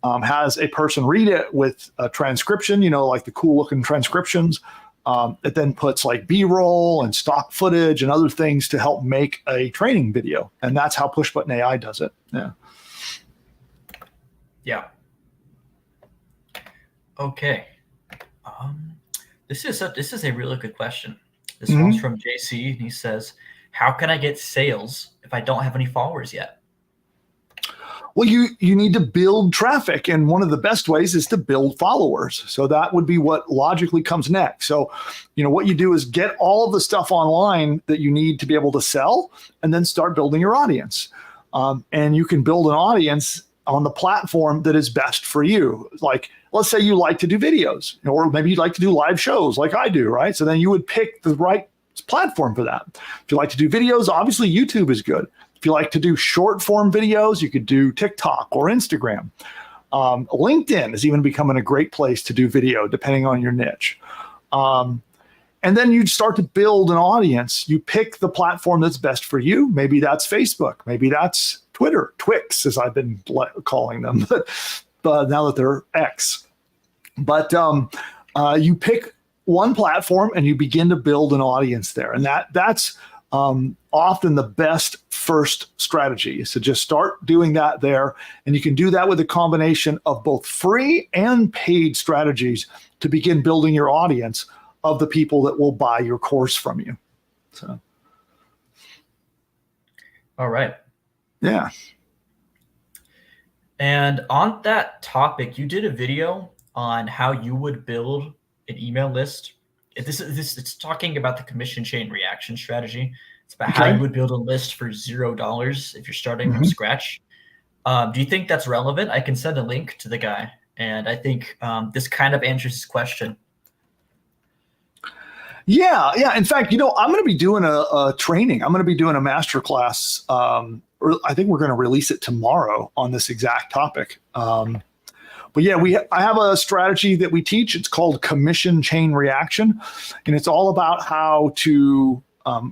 has a person read it with a transcription, like the cool looking transcriptions. It then puts like B-roll and stock footage and other things to help make a training video. And that's how PushButton AI does it. Yeah. Yeah. Okay. This is a really good question. This one's from JC, and he says, how can I get sales if I don't have any followers yet? Well, you need to build traffic, and one of the best ways is to build followers. So that would be what logically comes next. So, what you do is get all of the stuff online that you need to be able to sell, and then start building your audience. And you can build an audience on the platform that is best for you. Like, let's say you like to do videos, or maybe you'd like to do live shows like I do, right? So then you would pick the right platform for that. If you like to do videos, obviously YouTube is good. If you like to do short form videos, you could do TikTok or Instagram. LinkedIn is even becoming a great place to do video, depending on your niche. And then you start to build an audience. You pick the platform that's best for you. Maybe that's Facebook. Maybe that's Twitter, Twix, as I've been calling them, but now that they're X. But you pick one platform and you begin to build an audience there. And that's often the best first strategy, is to just start doing that there. And you can do that with a combination of both free and paid strategies to begin building your audience of the people that will buy your course from you. So. All right. Yeah. And on that topic, you did a video on how you would build an email list. It's talking about the commission chain reaction strategy. It's about how you would build a list for $0 if you're starting from scratch. Do you think that's relevant? I can send a link to the guy, and I think this kind of answers his question. Yeah. In fact, I'm going to be doing a training. I'm going to be doing a masterclass. I think we're going to release it tomorrow on this exact topic. But yeah, I have a strategy that we teach. It's called commission chain reaction, and it's all about how to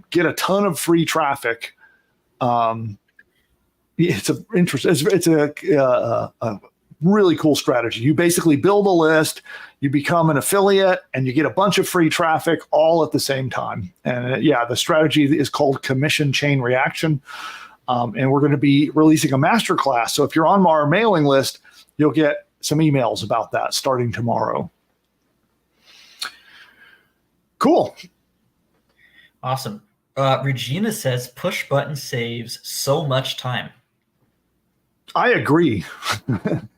get a ton of free traffic. It's a really cool strategy. You basically build a list, you become an affiliate, and you get a bunch of free traffic all at the same time. And the strategy is called commission chain reaction. And we're going to be releasing a masterclass. So if you're on our mailing list, you'll get some emails about that starting tomorrow. Cool. Awesome. Regina says PushButton saves so much time. I agree.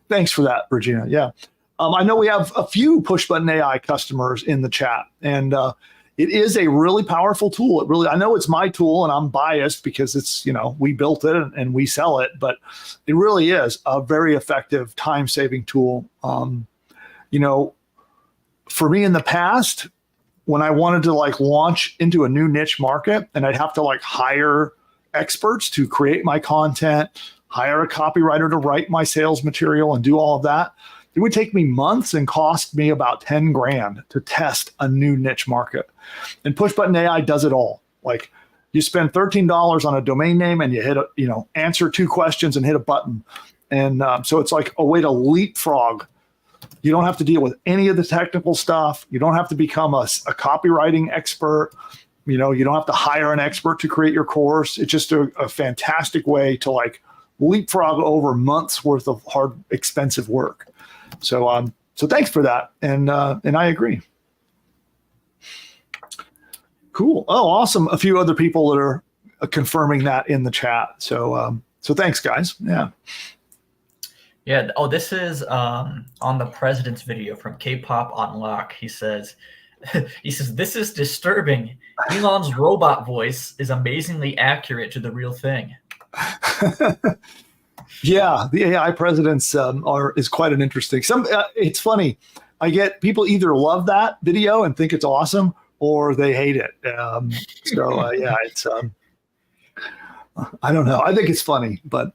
Thanks for that, Regina. Yeah. I know we have a few PushButton AI customers in the chat, and it is a really powerful tool. I know it's my tool, and I'm biased because it's, we built it and we sell it, but it really is a very effective time-saving tool. For me in the past, when I wanted to launch into a new niche market, and I'd have to hire experts to create my content, hire a copywriter to write my sales material and do all of that, it would take me months and cost me about 10 grand to test a new niche market. And PushButton AI does it all. You spend $13 on a domain name and you hit answer 2 questions and hit a button. And so it's like a way to leapfrog. You don't have to deal with any of the technical stuff. You don't have to become a copywriting expert. You don't have to hire an expert to create your course. It's just a fantastic way to leapfrog over months worth of hard, expensive work. So thanks for that. And I agree. Cool. Oh, awesome. A few other people that are confirming that in the chat. So thanks, guys. Yeah. Yeah. Oh, this is on the president's video from K-Pop Unlock. He says, this is disturbing. Elon's robot voice is amazingly accurate to the real thing. Yeah, the AI presidents is quite an interesting. It's funny. I get people either love that video and think it's awesome, or they hate it. Yeah, it's I don't know. I think it's funny, but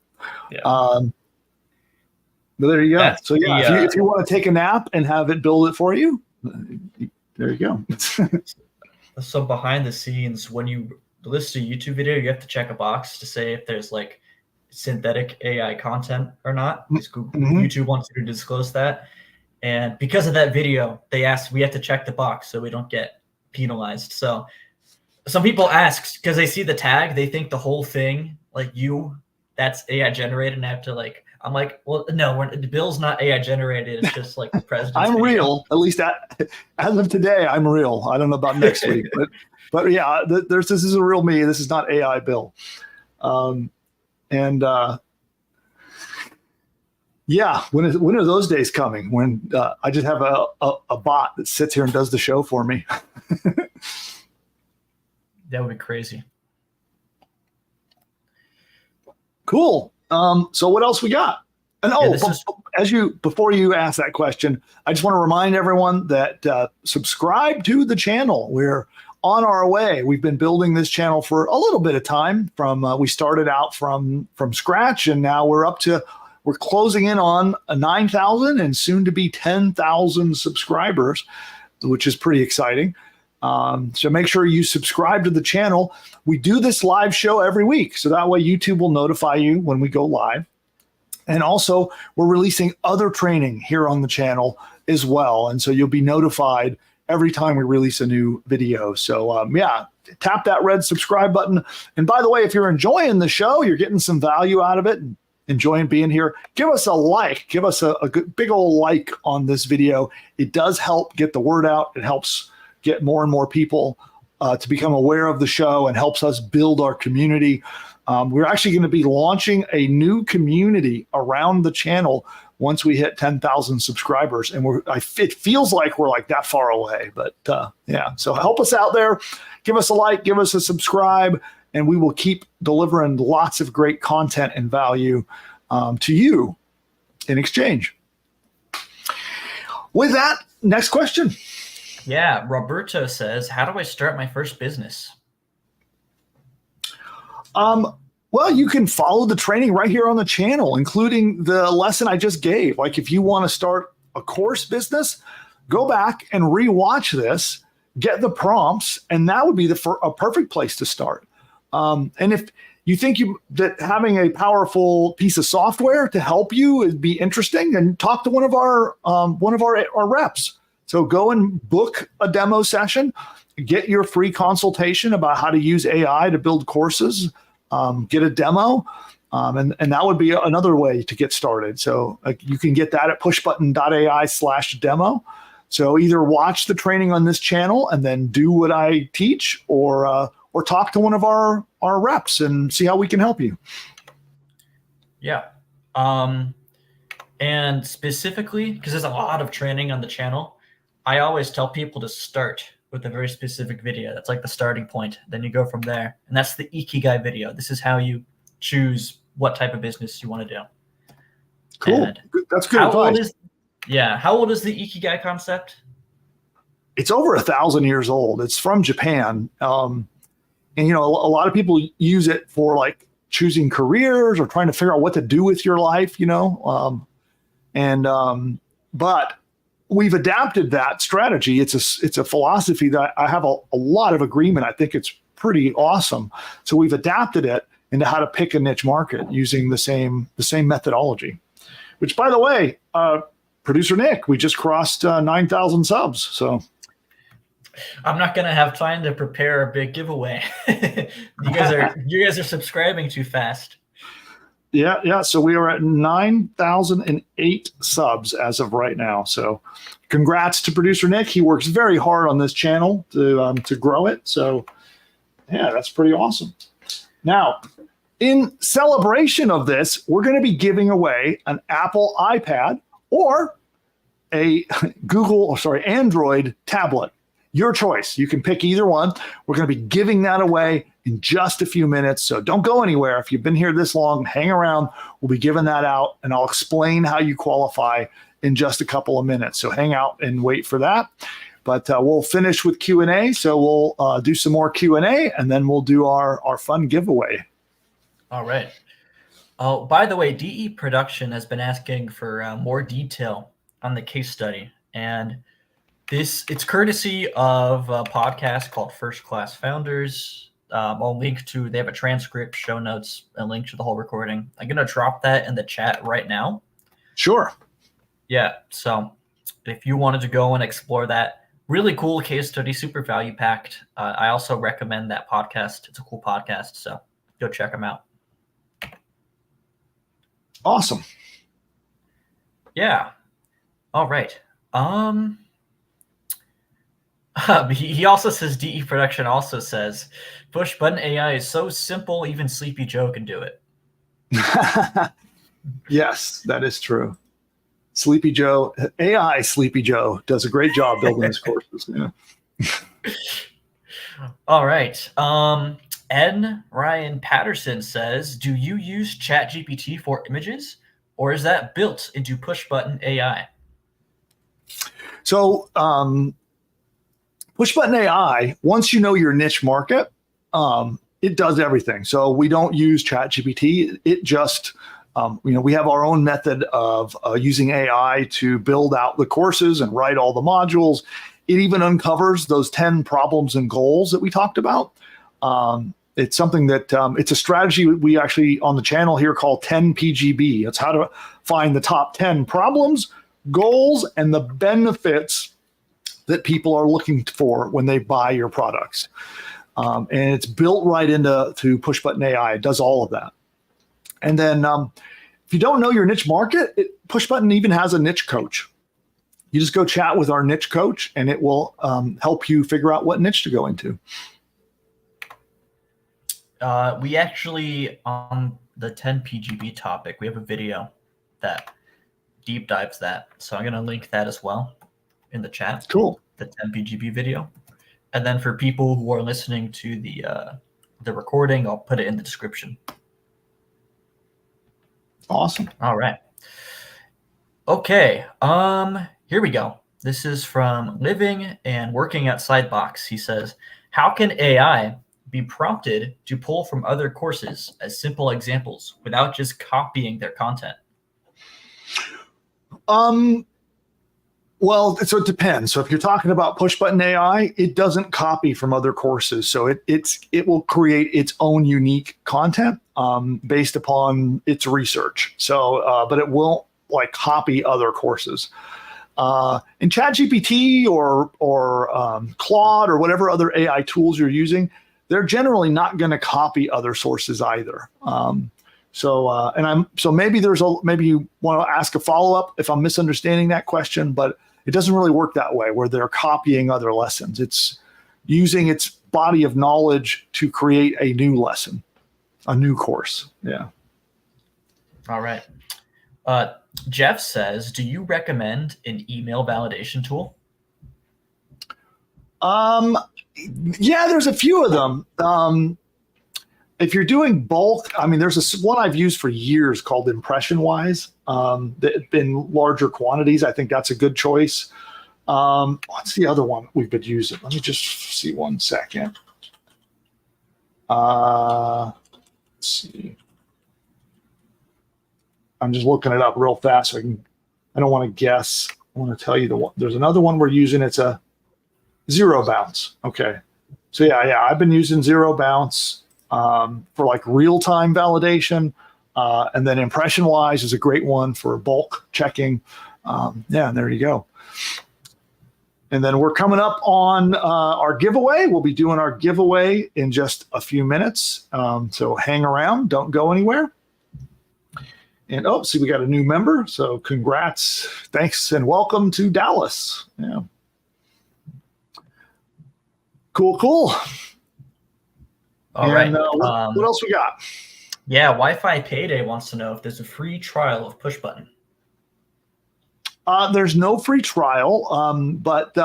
there you go. That's so yeah, if you want to take a nap and have it build it for you, there you go. So behind the scenes, when you list a YouTube video, you have to check a box to say if there's like synthetic AI content or not. Because YouTube wants you to disclose that. And because of that video, we have to check the box so we don't get penalized. So some people ask, because they see the tag, they think the whole thing, like that's AI generated, and I have to like, I'm like, well, no, the bill's not AI generated. It's just like the president's I'm video. real. At least as of today, I'm real. I don't know about next week, but yeah, this is a real me. This is not AI Bill. Yeah, when are those days coming? When I just have a bot that sits here and does the show for me. That would be crazy. Cool. So what else we got? And before you ask that question, I just want to remind everyone that subscribe to the channel. We're on our way. We've been building this channel for a little bit of time. We started out from scratch, and now we're closing in on 9,000 and soon to be 10,000 subscribers, which is pretty exciting. So make sure you subscribe to the channel. We do this live show every week, so that way YouTube will notify you when we go live. And also, we're releasing other training here on the channel as well. And so you'll be notified every time we release a new video. So tap that red subscribe button. And by the way, if you're enjoying the show, you're getting some value out of it, and enjoying being here, give us a like. Give us a good, big old like on this video. It does help get the word out. It helps get more and more people to become aware of the show, and helps us build our community. We're actually going to be launching a new community around the channel once we hit 10,000 subscribers. And it feels like we're like that far away, but so help us out there. Give us a like, give us a subscribe, and we will keep delivering lots of great content and value to you in exchange. With that, next question. Yeah, Roberto says, how do I start my first business? Well, you can follow the training right here on the channel, including the lesson I just gave. Like if you want to start a course business, go back and rewatch this, get the prompts, and that would be a perfect place to start. And if you think that having a powerful piece of software to help you would be interesting, then talk to one of our reps. So go and book a demo session, get your free consultation about how to use AI to build courses, get a demo, and that would be another way to get started. So you can get that at pushbutton.ai/demo. So either watch the training on this channel and then do what I teach, or talk to one of our reps and see how we can help you. Yeah. And specifically, because there's a lot of training on the channel, I always tell people to start with a very specific video. That's like the starting point. Then you go from there. And that's the Ikigai video. This is how you choose what type of business you want to do. Cool. And that's good advice. How old is the Ikigai concept? It's over 1,000 years old. It's from Japan. And, a lot of people use it for like choosing careers or trying to figure out what to do with your life, but we've adapted that strategy. It's a philosophy that I have a lot of agreement. I think it's pretty awesome. So we've adapted it into how to pick a niche market using the same methodology, which, by the way, producer Nick, we just crossed 9,000 subs. So I'm not going to have time to prepare a big giveaway. You guys are subscribing too fast. Yeah. So we are at 9,008 subs as of right now. So congrats to producer Nick. He works very hard on this channel to grow it. So yeah, that's pretty awesome. Now, in celebration of this, we're going to be giving away an Apple iPad or a Android tablet. Your choice. You can pick either one. We're going to be giving that away in just a few minutes. So don't go anywhere. If you've been here this long, hang around. We'll be giving that out, and I'll explain how you qualify in just a couple of minutes. So hang out and wait for that. But we'll finish with Q&A. So we'll do some more Q&A, and then we'll do our fun giveaway. All right. Oh, by the way, DE Production has been asking for more detail on the case study. And it's courtesy of a podcast called First Class Founders. I'll link to, they have a transcript, show notes, a link to the whole recording. I'm going to drop that in the chat right now. Sure. Yeah. So if you wanted to go and explore that, really cool case study, super value packed. I also recommend that podcast. It's a cool podcast. So go check them out. Awesome. Yeah. All right. He also says, DE Production also says, PushButton AI is so simple, even Sleepy Joe can do it. Yes, that is true. Sleepy Joe, AI Sleepy Joe, does a great job building his courses. Yeah. All right. N. Ryan Patterson says, do you use ChatGPT for images, or is that built into PushButton AI? So PushButton AI, once you know your niche market, it does everything. So we don't use ChatGPT. It just, we have our own method of using AI to build out the courses and write all the modules. It even uncovers those 10 problems and goals that we talked about. It's something that it's a strategy we actually on the channel here call 10 PGB. It's how to find the top 10 problems, goals, and the benefits that people are looking for when they buy your products. And it's built right into PushButton AI. It does all of that. And then if you don't know your niche market, PushButton even has a niche coach. You just go chat with our niche coach, and it will help you figure out what niche to go into. We actually, on the 10 PGB topic, we have a video that deep dives that. So I'm going to link that as well in the chat. Cool. The 10 PGB video. And then for people who are listening to the recording, I'll put it in the description. Awesome. All right. Okay. Here we go. This is from Living and Working at Sidebox. He says, how can AI be prompted to pull from other courses as simple examples without just copying their content? Well, so it depends. So if you're talking about PushButton AI, it doesn't copy from other courses. So it will create its own unique content based upon its research. So, but it won't like copy other courses. In ChatGPT or Claude or whatever other AI tools you're using, they're generally not going to copy other sources either. So maybe maybe you want to ask a follow-up if I'm misunderstanding that question, but it doesn't really work that way where they're copying other lessons. It's using its body of knowledge to create a new lesson, a new course. Yeah. All right. Jeff says, do you recommend an email validation tool? Yeah, there's a few of them. If you're doing bulk, I mean, there's one I've used for years called ImpressionWise. That in larger quantities, I think that's a good choice. What's the other one we've been using? Let me just see 1 second. Let's see. I'm just looking it up real fast so I don't want to guess. I want to tell you the one. There's another one we're using. It's a Zero Bounce. Okay. So yeah, I've been using Zero Bounce for like real-time validation. And then ImpressionWise is a great one for bulk checking. Yeah, there you go. And then we're coming up on our giveaway. We'll be doing our giveaway in just a few minutes. So hang around, don't go anywhere. And see, we got a new member. So congrats, thanks, and welcome to Dallas. Yeah. Cool. All right. What else we got? Yeah, Wi-Fi Payday wants to know if there's a free trial of PushButton. There's no free trial, but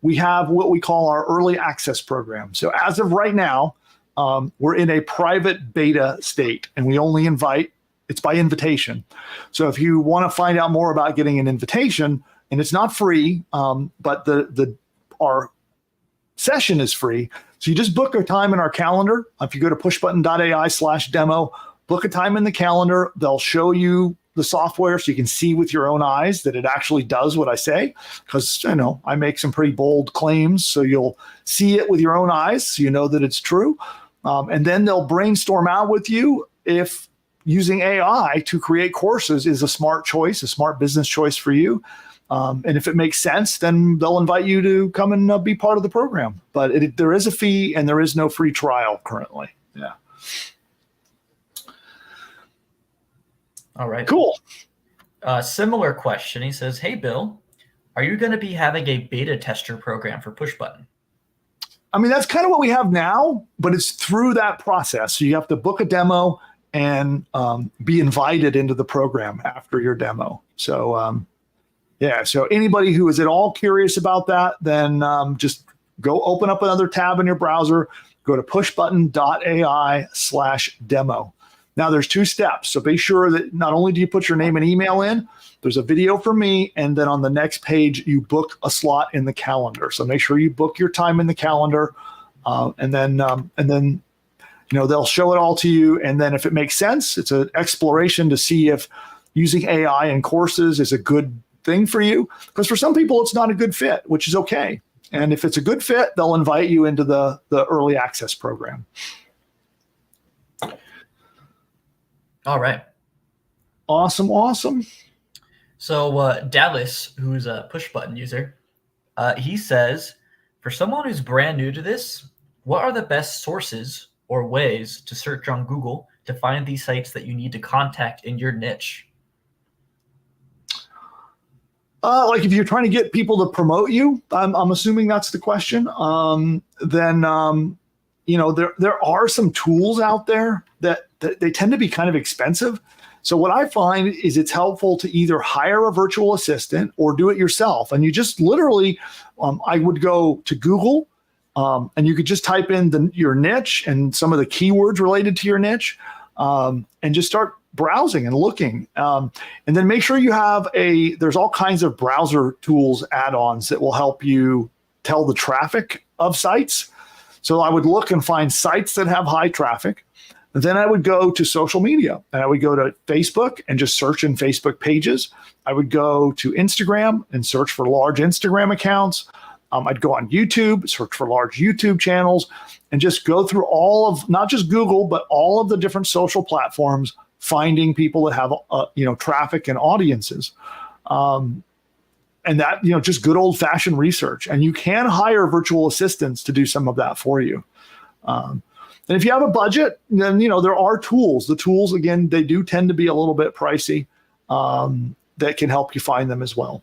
we have what we call our early access program. So as of right now, we're in a private beta state, and we only invite, it's by invitation. So if you want to find out more about getting an invitation, and it's not free, but our session is free. So you just book a time in our calendar. If you go to pushbutton.ai/demo, book a time in the calendar. They'll show you the software so you can see with your own eyes that it actually does what I say, because I make some pretty bold claims. So you'll see it with your own eyes so you know that it's true. And then they'll brainstorm out with you if using AI to create courses is a smart choice, a smart business choice for you. And if it makes sense, then they'll invite you to come and be part of the program. But there is a fee, and there is no free trial currently. Yeah. All right. Cool. Similar question. He says, "Hey, Bill, are you going to be having a beta tester program for PushButton?" I mean, that's kind of what we have now, but it's through that process. So you have to book a demo and be invited into the program after your demo. So, yeah, so anybody who is at all curious about that, then just go open up another tab in your browser, go to pushbutton.ai/demo. Now there's 2 steps. So be sure that not only do you put your name and email in, there's a video from me, and then on the next page, you book a slot in the calendar. So make sure you book your time in the calendar, and then they'll show it all to you. And then if it makes sense, it's an exploration to see if using AI in courses is a good thing for you, because for some people it's not a good fit, which is okay. And if it's a good fit, they'll invite you into the early access program. All right. Awesome. So Dallas, who's a PushButton user, he says, for someone who's brand new to this, what are the best sources or ways to search on Google to find these sites that you need to contact in your niche? Like if you're trying to get people to promote you, I'm assuming that's the question. Then there are some tools out there that they tend to be kind of expensive. So what I find is it's helpful to either hire a virtual assistant or do it yourself. And you just literally, I would go to Google, and you could just type in your niche and some of the keywords related to your niche, and just start browsing and looking. And then make sure you have there's all kinds of browser tools, add-ons that will help you tell the traffic of sites. So I would look and find sites that have high traffic. And then I would go to social media, and I would go to Facebook and just search in Facebook pages. I would go to Instagram and search for large Instagram accounts. I'd go on YouTube, search for large YouTube channels, and just go through all of, not just Google, but all of the different social platforms, finding people that have traffic and audiences. And that, just good old fashioned research. And you can hire virtual assistants to do some of that for you. And if you have a budget, then, there are tools. The tools, again, they do tend to be a little bit pricey, that can help you find them as well.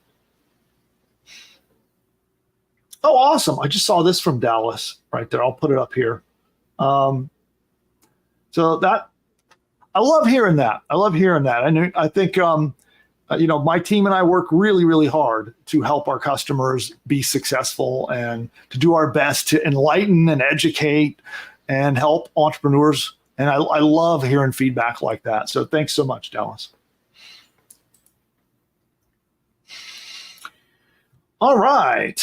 Oh, awesome. I just saw this from Dallas right there. I'll put it up here. So that, I love hearing that. I think, my team and I work really, really hard to help our customers be successful and to do our best to enlighten and educate and help entrepreneurs. And I love hearing feedback like that. So thanks so much, Dallas. All right.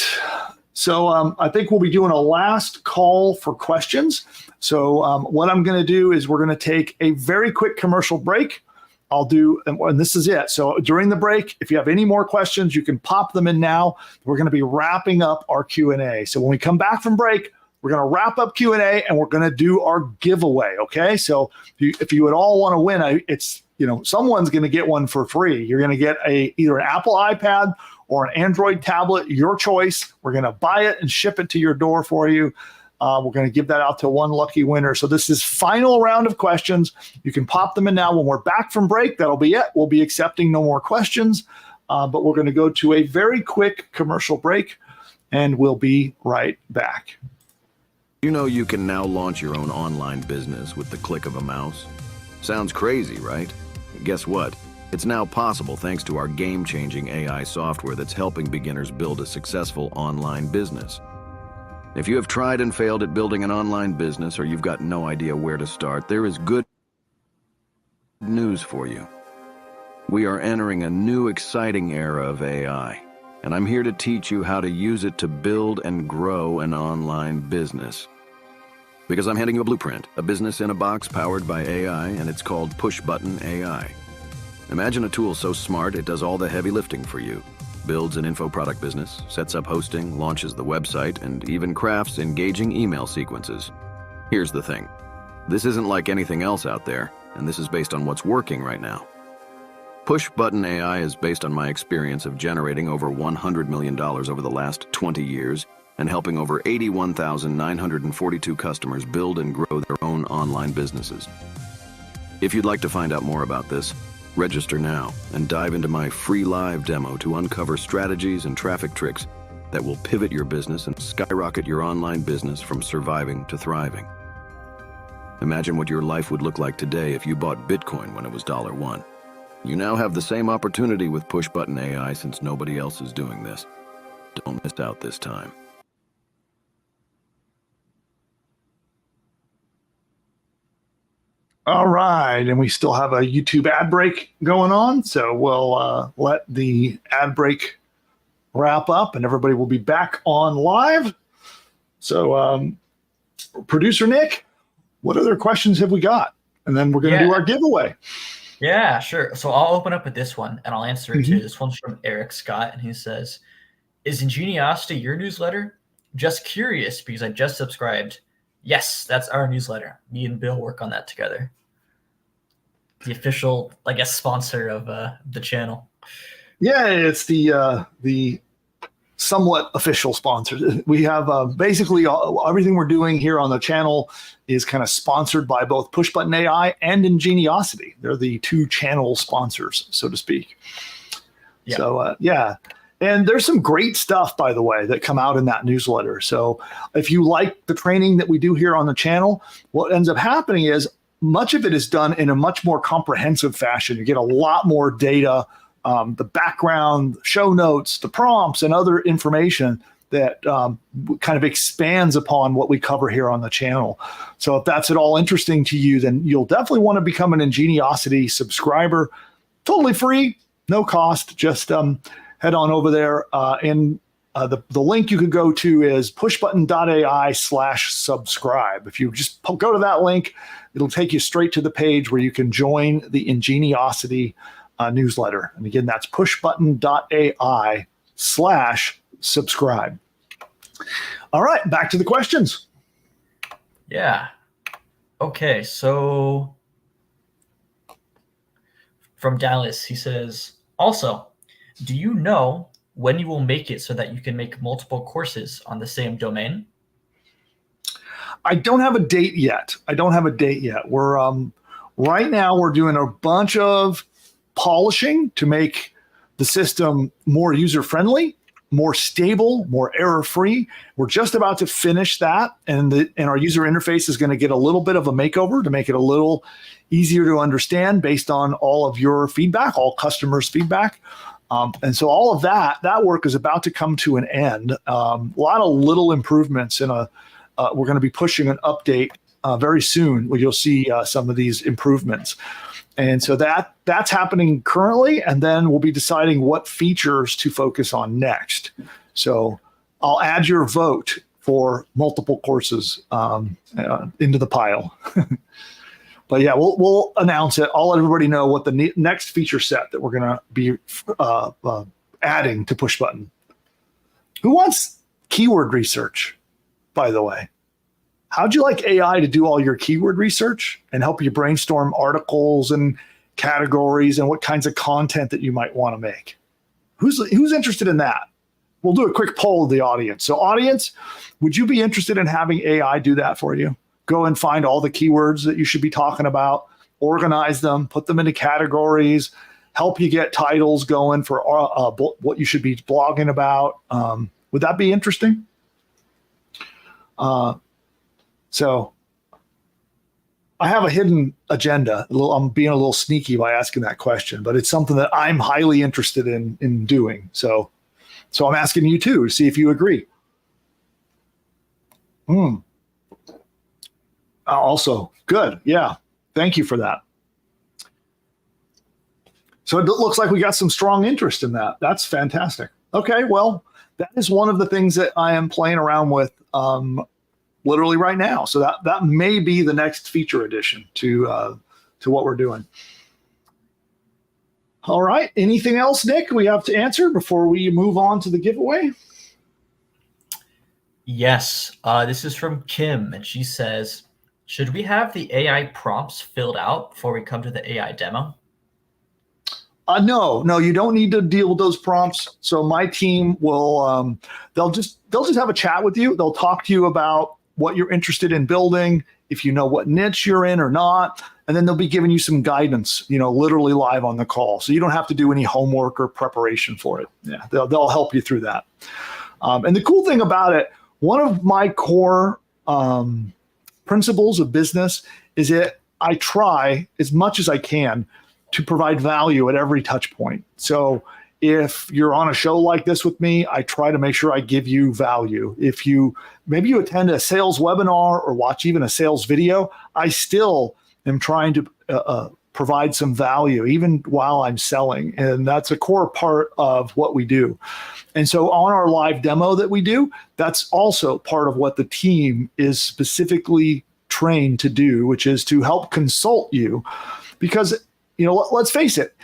So I think we'll be doing a last call for questions. So what I'm going to do is we're going to take a very quick commercial break. And this is it. So during the break, if you have any more questions, you can pop them in now. We're going to be wrapping up our Q&A. So when we come back from break, we're going to wrap up Q&A and we're going to do our giveaway. Okay. So if you would all want to win, someone's going to get one for free. You're going to get either an Apple iPad or an Android tablet, your choice. We're going to buy it and ship it to your door for you. We're going to give that out to one lucky winner. So this is final round of questions. You can pop them in now. When we're back from break, that'll be it. We'll be accepting no more questions, but we're going to go to a very quick commercial break, and we'll be right back. You can now launch your own online business with the click of a mouse. Sounds crazy, right? Guess what? It's now possible thanks to our game-changing AI software that's helping beginners build a successful online business. If you have tried and failed at building an online business or you've got no idea where to start, there is good news for you. We are entering a new exciting era of AI, and I'm here to teach you how to use it to build and grow an online business. Because I'm handing you a blueprint, a business in a box powered by AI, and it's called PushButton AI. Imagine a tool so smart it does all the heavy lifting for you. Builds an info product business, sets up hosting, launches the website, and even crafts engaging email sequences. Here's the thing. This isn't like anything else out there, and this is based on what's working right now. PushButton AI is based on my experience of generating over $100 million over the last 20 years and helping over 81,942 customers build and grow their own online businesses. If you'd like to find out more about this, register now and dive into my free live demo to uncover strategies and traffic tricks that will pivot your business and skyrocket your online business from surviving to thriving. Imagine what your life would look like today if you bought Bitcoin when it was $1. You now have the same opportunity with PushButton AI since nobody else is doing this. Don't miss out this time. All right, and we still have a YouTube ad break going on, so we'll let the ad break wrap up, and everybody will be back on live. So, producer Nick, what other questions have we got? And then we're going to do our giveaway. Yeah, sure. So I'll open up with this one, and I'll answer it too. This one's from Eric Scott, and he says, "Is Ingeniosity your newsletter? Just curious because I just subscribed." Yes, that's our newsletter. Me and Bill work on that together. The official, I guess, sponsor of the channel. Yeah, it's the somewhat official sponsor. We have basically everything we're doing here on the channel is kind of sponsored by both PushButton AI and Ingeniosity. They're the two channel sponsors, so to speak. Yeah. So, yeah. And there's some great stuff, by the way, that come out in that newsletter. So if you like the training that we do here on the channel, what ends up happening is much of it is done in a much more comprehensive fashion. You get a lot more data, the background, show notes, the prompts, and other information that kind of expands upon what we cover here on the channel. So if that's at all interesting to you, then you'll definitely want to become an Ingeniosity subscriber. Totally free, no cost, just head on over there, and the link you could go to is pushbutton.ai/subscribe. If you just go to that link, it'll take you straight to the page where you can join the Ingeniosity newsletter. And again, that's pushbutton.ai/subscribe. All right, back to the questions. Yeah. Okay, so from Dallas, he says, also, do you know when you will make it so that you can make multiple courses on the same domain? I don't have a date yet. We're right now we're doing a bunch of polishing to make the system more user-friendly, more stable, more error-free. We're just about to finish that, and our user interface is going to get a little bit of a makeover to make it a little easier to understand based on all of your feedback, all customers' feedback. And so all of that work is about to come to an end. A lot of little improvements we're going to be pushing an update very soon where you'll see some of these improvements. And so that's happening currently, and then we'll be deciding what features to focus on next. So I'll add your vote for multiple courses into the pile. But yeah, we'll announce it. I'll let everybody know what the next feature set that we're going to be adding to PushButton. Who wants keyword research, by the way? How'd you like AI to do all your keyword research and help you brainstorm articles and categories and what kinds of content that you might want to make? Who's interested in that? We'll do a quick poll of the audience. So audience, would you be interested in having AI do that for you? Go and find all the keywords that you should be talking about, organize them, put them into categories, help you get titles going for what you should be blogging about. Would that be interesting? So I have a hidden agenda. I'm being a little sneaky by asking that question, but it's something that I'm highly interested in doing. So I'm asking you too to see if you agree. Also, good. Yeah. Thank you for that. So it looks like we got some strong interest in that. That's fantastic. Okay, well, that is one of the things that I am playing around with literally right now. So that may be the next feature addition to what we're doing. All right. Anything else, Nick, we have to answer before we move on to the giveaway? Yes. This is from Kim, and she says, should we have the AI prompts filled out before we come to the AI demo? No, you don't need to deal with those prompts. So my team will, they'll just have a chat with you. They'll talk to you about what you're interested in building, if you know what niche you're in or not, and then they'll be giving you some guidance, literally live on the call. So you don't have to do any homework or preparation for it. Yeah, they'll help you through that. And the cool thing about it, one of my core principles of business is that I try as much as I can to provide value at every touch point. So if you're on a show like this with me, I try to make sure I give you value. If maybe you attend a sales webinar or watch even a sales video, I still am trying to provide some value even while I'm selling. And that's a core part of what we do. And so on our live demo that we do, that's also part of what the team is specifically trained to do, which is to help consult you. Because let's face it,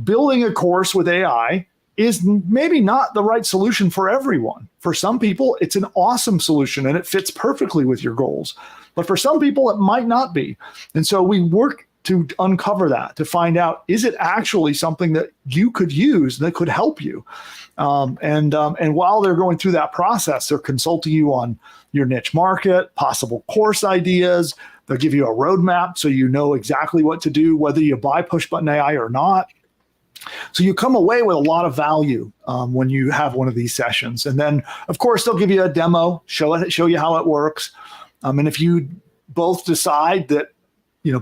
building a course with AI is maybe not the right solution for everyone. For some people, it's an awesome solution and it fits perfectly with your goals. But for some people, it might not be. And so we work to uncover that, to find out, is it actually something that you could use that could help you? And while they're going through that process, they're consulting you on your niche market, possible course ideas. They'll give you a roadmap so you know exactly what to do, whether you buy PushButton AI or not. So you come away with a lot of value when you have one of these sessions. And then, of course, they'll give you a demo, show you how it works. And if you both decide that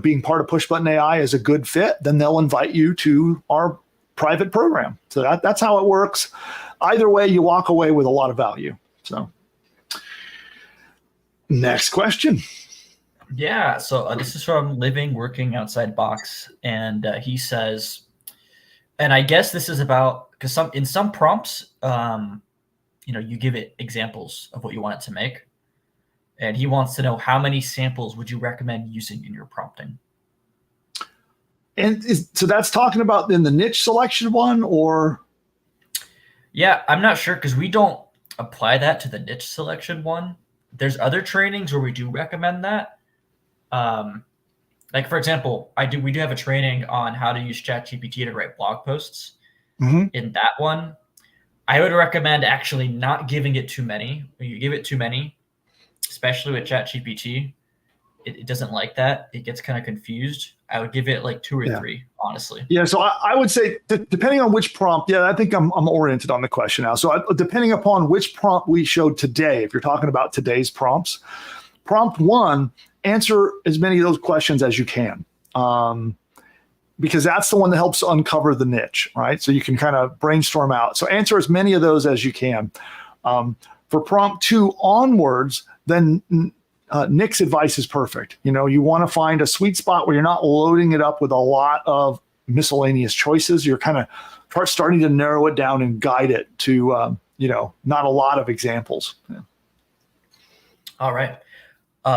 being part of PushButton AI is a good fit, then they'll invite you to our private program. So that's how it works. Either way, you walk away with a lot of value. So next question. Yeah, so this is from Living Working Outside Box, and he says, and I guess this is about, because in some prompts, you give it examples of what you want it to make, and he wants to know how many samples would you recommend using in your prompting? And so that's talking about in the niche selection one, or? Yeah, I'm not sure because we don't apply that to the niche selection one. There's other trainings where we do recommend that. Like for example, we do have a training on how to use ChatGPT to write blog posts. Mm-hmm. In that one, I would recommend actually not giving it too many. When you give it too many, especially with ChatGPT, it doesn't like that. It gets kind of confused. I would give it like 2 or 3, honestly. Yeah, so I would say depending on which prompt, I think I'm oriented on the question now. So depending upon which prompt we showed today, if you're talking about today's prompts, prompt 1, answer as many of those questions as you can, because that's the one that helps uncover the niche, right? So you can kind of brainstorm out. So answer as many of those as you can. For prompt 2 onwards, then Nick's advice is perfect. You want to find a sweet spot where you're not loading it up with a lot of miscellaneous choices. You're kind of starting to narrow it down and guide it to, not a lot of examples. Yeah. All right.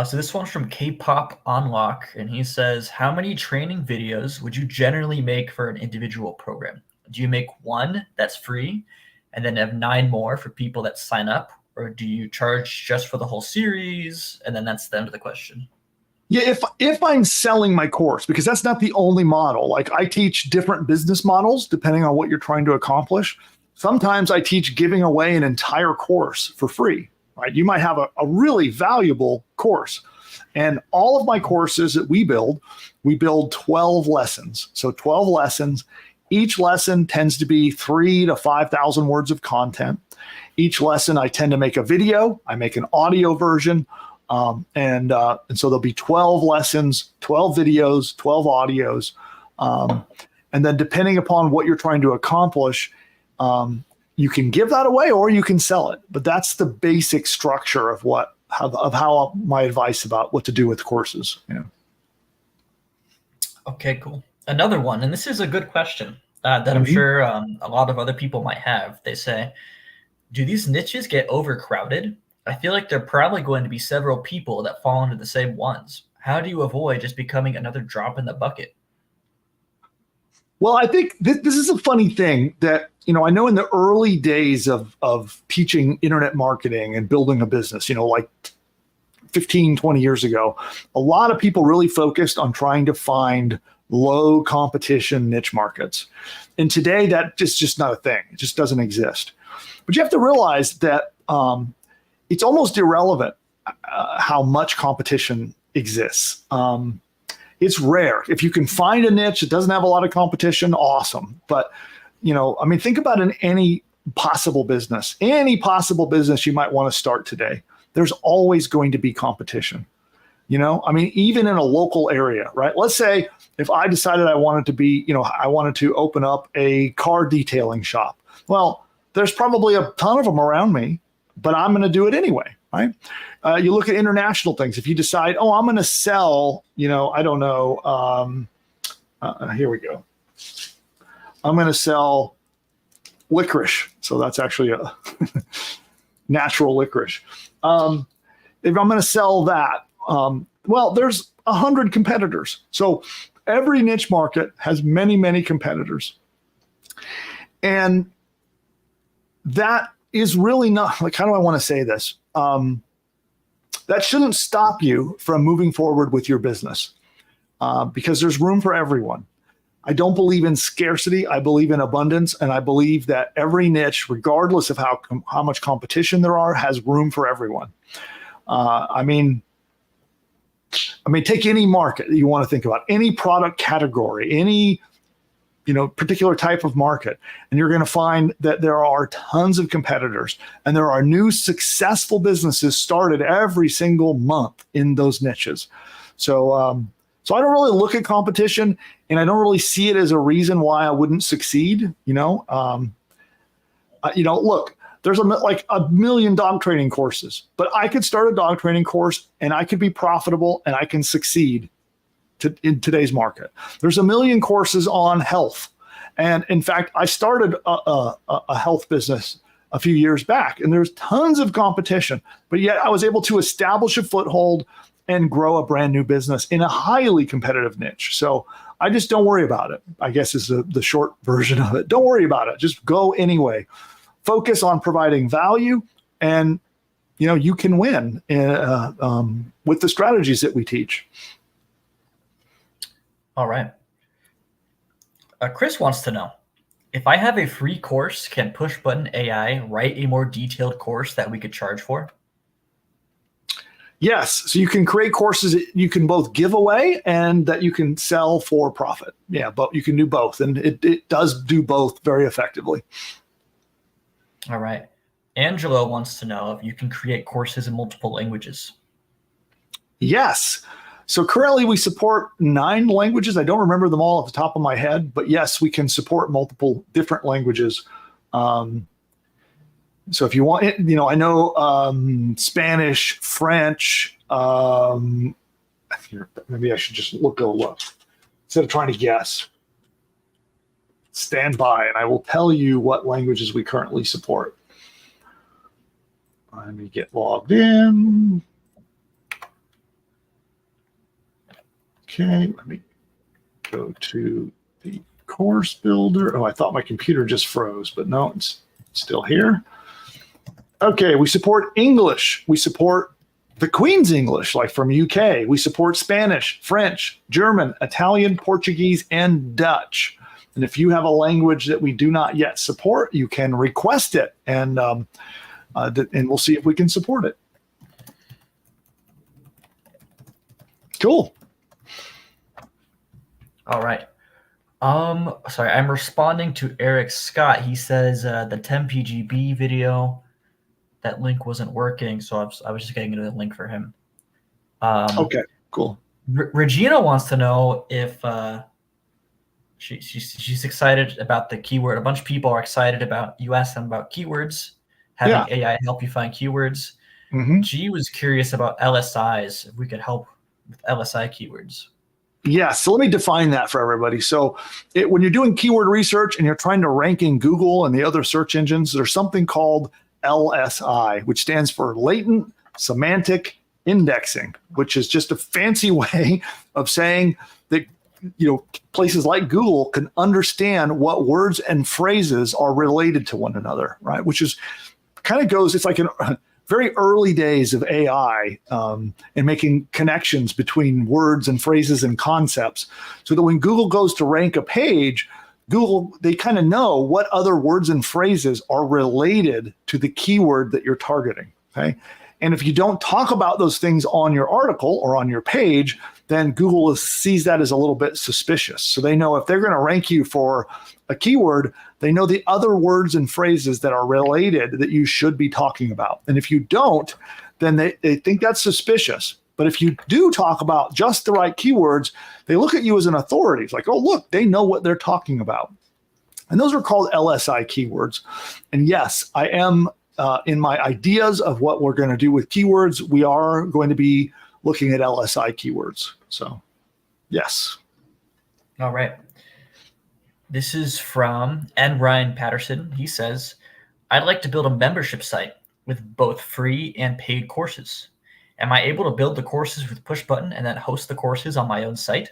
So this one's from K-Pop Unlock, and he says, how many training videos would you generally make for an individual program? Do you make 1 that's free and then have 9 more for people that sign up? Or do you charge just for the whole series? And then that's the end of the question. Yeah, if I'm selling my course, because that's not the only model. Like I teach different business models depending on what you're trying to accomplish. Sometimes I teach giving away an entire course for free, right? You might have a really valuable course. And all of my courses that we build 12 lessons. So 12 lessons. Each lesson tends to be 3,000 to 5,000 words of content. Each lesson, I tend to make a video. I make an audio version. And so there'll be 12 lessons, 12 videos, 12 audios. And then depending upon what you're trying to accomplish, you can give that away or you can sell it. But that's the basic structure of what how my advice about what to do with courses. Okay, cool. Another one, and this is a good question that I'm sure a lot of other people might have. They say, do these niches get overcrowded? I feel like there are probably going to be several people that fall into the same ones. How do you avoid just becoming another drop in the bucket? Well, I think this is a funny thing that, I know in the early days of teaching internet marketing and building a business, like 15, 20 years ago, a lot of people really focused on trying to find low competition niche markets. And today that is just not a thing. It just doesn't exist. But you have to realize that it's almost irrelevant how much competition exists. It's rare. If you can find a niche that doesn't have a lot of competition, awesome. But, think about any possible business you might want to start today. There's always going to be competition. Even in a local area, right? Let's say if I decided I wanted to open up a car detailing shop. Well, there's probably a ton of them around me, but I'm going to do it anyway, right? You look at international things. If you decide, I'm going to sell, I don't know. Here we go. I'm going to sell licorice. So that's actually a natural licorice. If I'm going to sell that, there's 100 competitors. So every niche market has many, many competitors. And that is really not, how do I want to say this? That shouldn't stop you from moving forward with your business because there's room for everyone. I don't believe in scarcity. I believe in abundance. And I believe that every niche, regardless of how much competition there are, has room for everyone. Take any market that you want to think about, any product category, any particular type of market, and you're going to find that there are tons of competitors, and there are new successful businesses started every single month in those niches. So I don't really look at competition, and I don't really see it as a reason why I wouldn't succeed. Look. There's a million dog training courses, but I could start a dog training course and I could be profitable and I can succeed in today's market. There's a million courses on health. And in fact, I started a health business a few years back, and there's tons of competition, but yet I was able to establish a foothold and grow a brand new business in a highly competitive niche. So I just don't worry about it, I guess is the short version of it. Don't worry about it. Just go anyway. Focus on providing value, and you can win with the strategies that we teach. All right. Chris wants to know, if I have a free course, can PushButton AI write a more detailed course that we could charge for? Yes. So you can create courses that you can both give away and that you can sell for profit. Yeah, but you can do both, and it does do both very effectively. All right. Angelo wants to know if you can create courses in multiple languages. Yes. So currently we support 9 languages. I don't remember them all off the top of my head, but yes, we can support multiple different languages. So if you want, I know Spanish, French. Maybe I should just go look instead of trying to guess. Stand by, and I will tell you what languages we currently support. Let me get logged in. Okay, let me go to the course builder. Oh, I thought my computer just froze, but no, it's still here. Okay, we support English. We support the Queen's English, like from UK. We support Spanish, French, German, Italian, Portuguese, and Dutch. And if you have a language that we do not yet support, you can request it, and we'll see if we can support it. Cool. All right. Sorry, I'm responding to Eric Scott. He says the 10 PGB video, that link wasn't working, so I was just getting into the link for him. Okay, cool. Regina wants to know if she's excited about the keyword. A bunch of people are excited about, you asked them about keywords, having AI help you find keywords. G was curious about LSIs, if we could help with LSI keywords. Yeah, so let me define that for everybody. So when you're doing keyword research and you're trying to rank in Google and the other search engines, there's something called LSI, which stands for latent semantic indexing, which is just a fancy way of saying that places like Google can understand what words and phrases are related to one another, right? Which is kind of goes, it's like an very early days of AI and making connections between words and phrases and concepts, so that when Google goes to rank a page, they kind of know what other words and phrases are related to the keyword that you're targeting. Okay. And if you don't talk about those things on your article or on your page, then Google sees that as a little bit suspicious. So they know if they're going to rank you for a keyword, they know the other words and phrases that are related that you should be talking about. And if you don't, then they think that's suspicious. But if you do talk about just the right keywords, they look at you as an authority. It's like, oh, look, they know what they're talking about. And those are called LSI keywords. And yes, I am in my ideas of what we're going to do with keywords, we are going to be looking at LSI keywords. So, yes. All right. This is from Ryan Patterson. He says, I'd like to build a membership site with both free and paid courses. Am I able to build the courses with PushButton and then host the courses on my own site?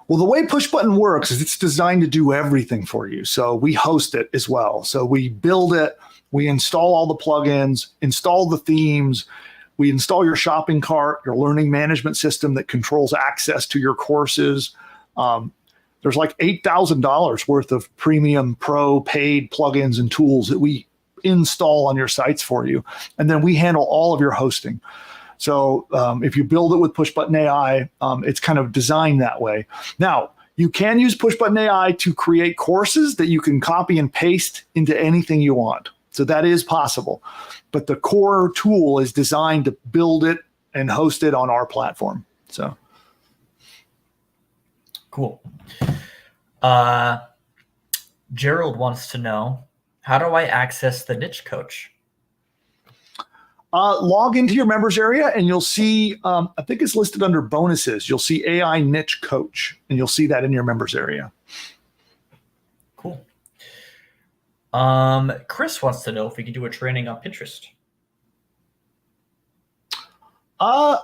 Well, the way PushButton works is it's designed to do everything for you. So we host it as well. So we build it, we install all the plugins, install the themes, we install your shopping cart, your learning management system that controls access to your courses. There's like $8,000 worth of premium pro paid plugins and tools that we install on your sites for you. And then we handle all of your hosting. So if you build it with PushButton AI, it's kind of designed that way. Now, you can use PushButton AI to create courses that you can copy and paste into anything you want. So that is possible. But the core tool is designed to build it and host it on our platform. So cool. Gerald wants to know, how do I access the niche coach? Log into your members area and you'll see, I think it's listed under bonuses. You'll see AI niche coach and you'll see that in your members area. Cool. Chris wants to know if we could do a training on Pinterest. I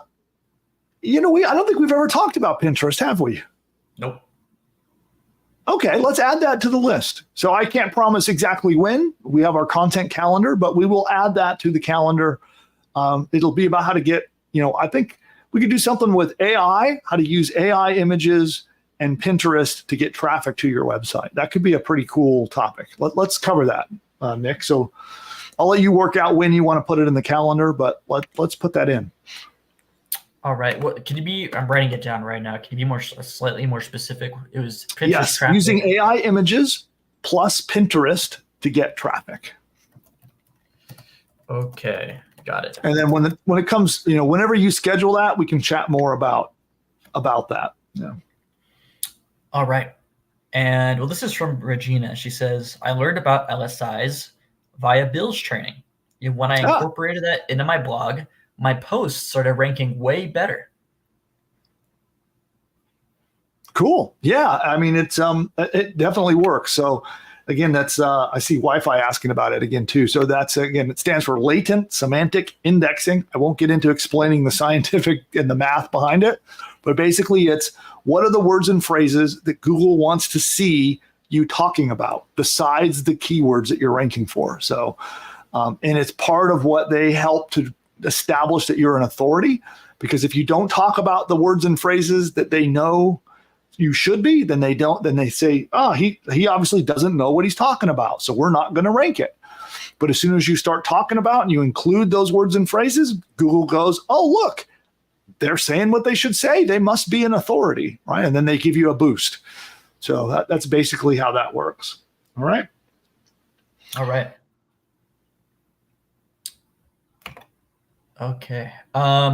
don't think we've ever talked about Pinterest, have we? Nope. Okay, let's add that to the list. So I can't promise exactly when. We have our content calendar, but we will add that to the calendar. It'll be about how to get, I think we could do something with AI, how to use AI images and Pinterest to get traffic to your website. That could be a pretty cool topic. Let's cover that, Nick. So I'll let you work out when you want to put it in the calendar, but let's put that in. All right. I'm writing it down right now. Can you be slightly more specific? It was Pinterest traffic. Using AI images plus Pinterest to get traffic. Okay, got it. And then when it comes, whenever you schedule that, we can chat more about that. Yeah. All right. And this is from Regina. She says, I learned about LSIs via Bill's training. When I incorporated that into my blog, my posts started ranking way better. Cool. Yeah. I mean, it definitely works. So again, that's, I see Wi-Fi asking about it again too. So that's, again, it stands for latent semantic indexing. I won't get into explaining the scientific and the math behind it, but basically it's what are the words and phrases that Google wants to see you talking about besides the keywords that you're ranking for. So, and it's part of what they help to establish that you're an authority, because if you don't talk about the words and phrases that they know you should be, then they say, oh, he obviously doesn't know what he's talking about, so we're not going to rank it. But as soon as you start talking about and you include those words and phrases, Google goes, oh, look, they're saying what they should say. They must be an authority, right? And then they give you a boost. So that's basically how that works. All right. All right. Okay.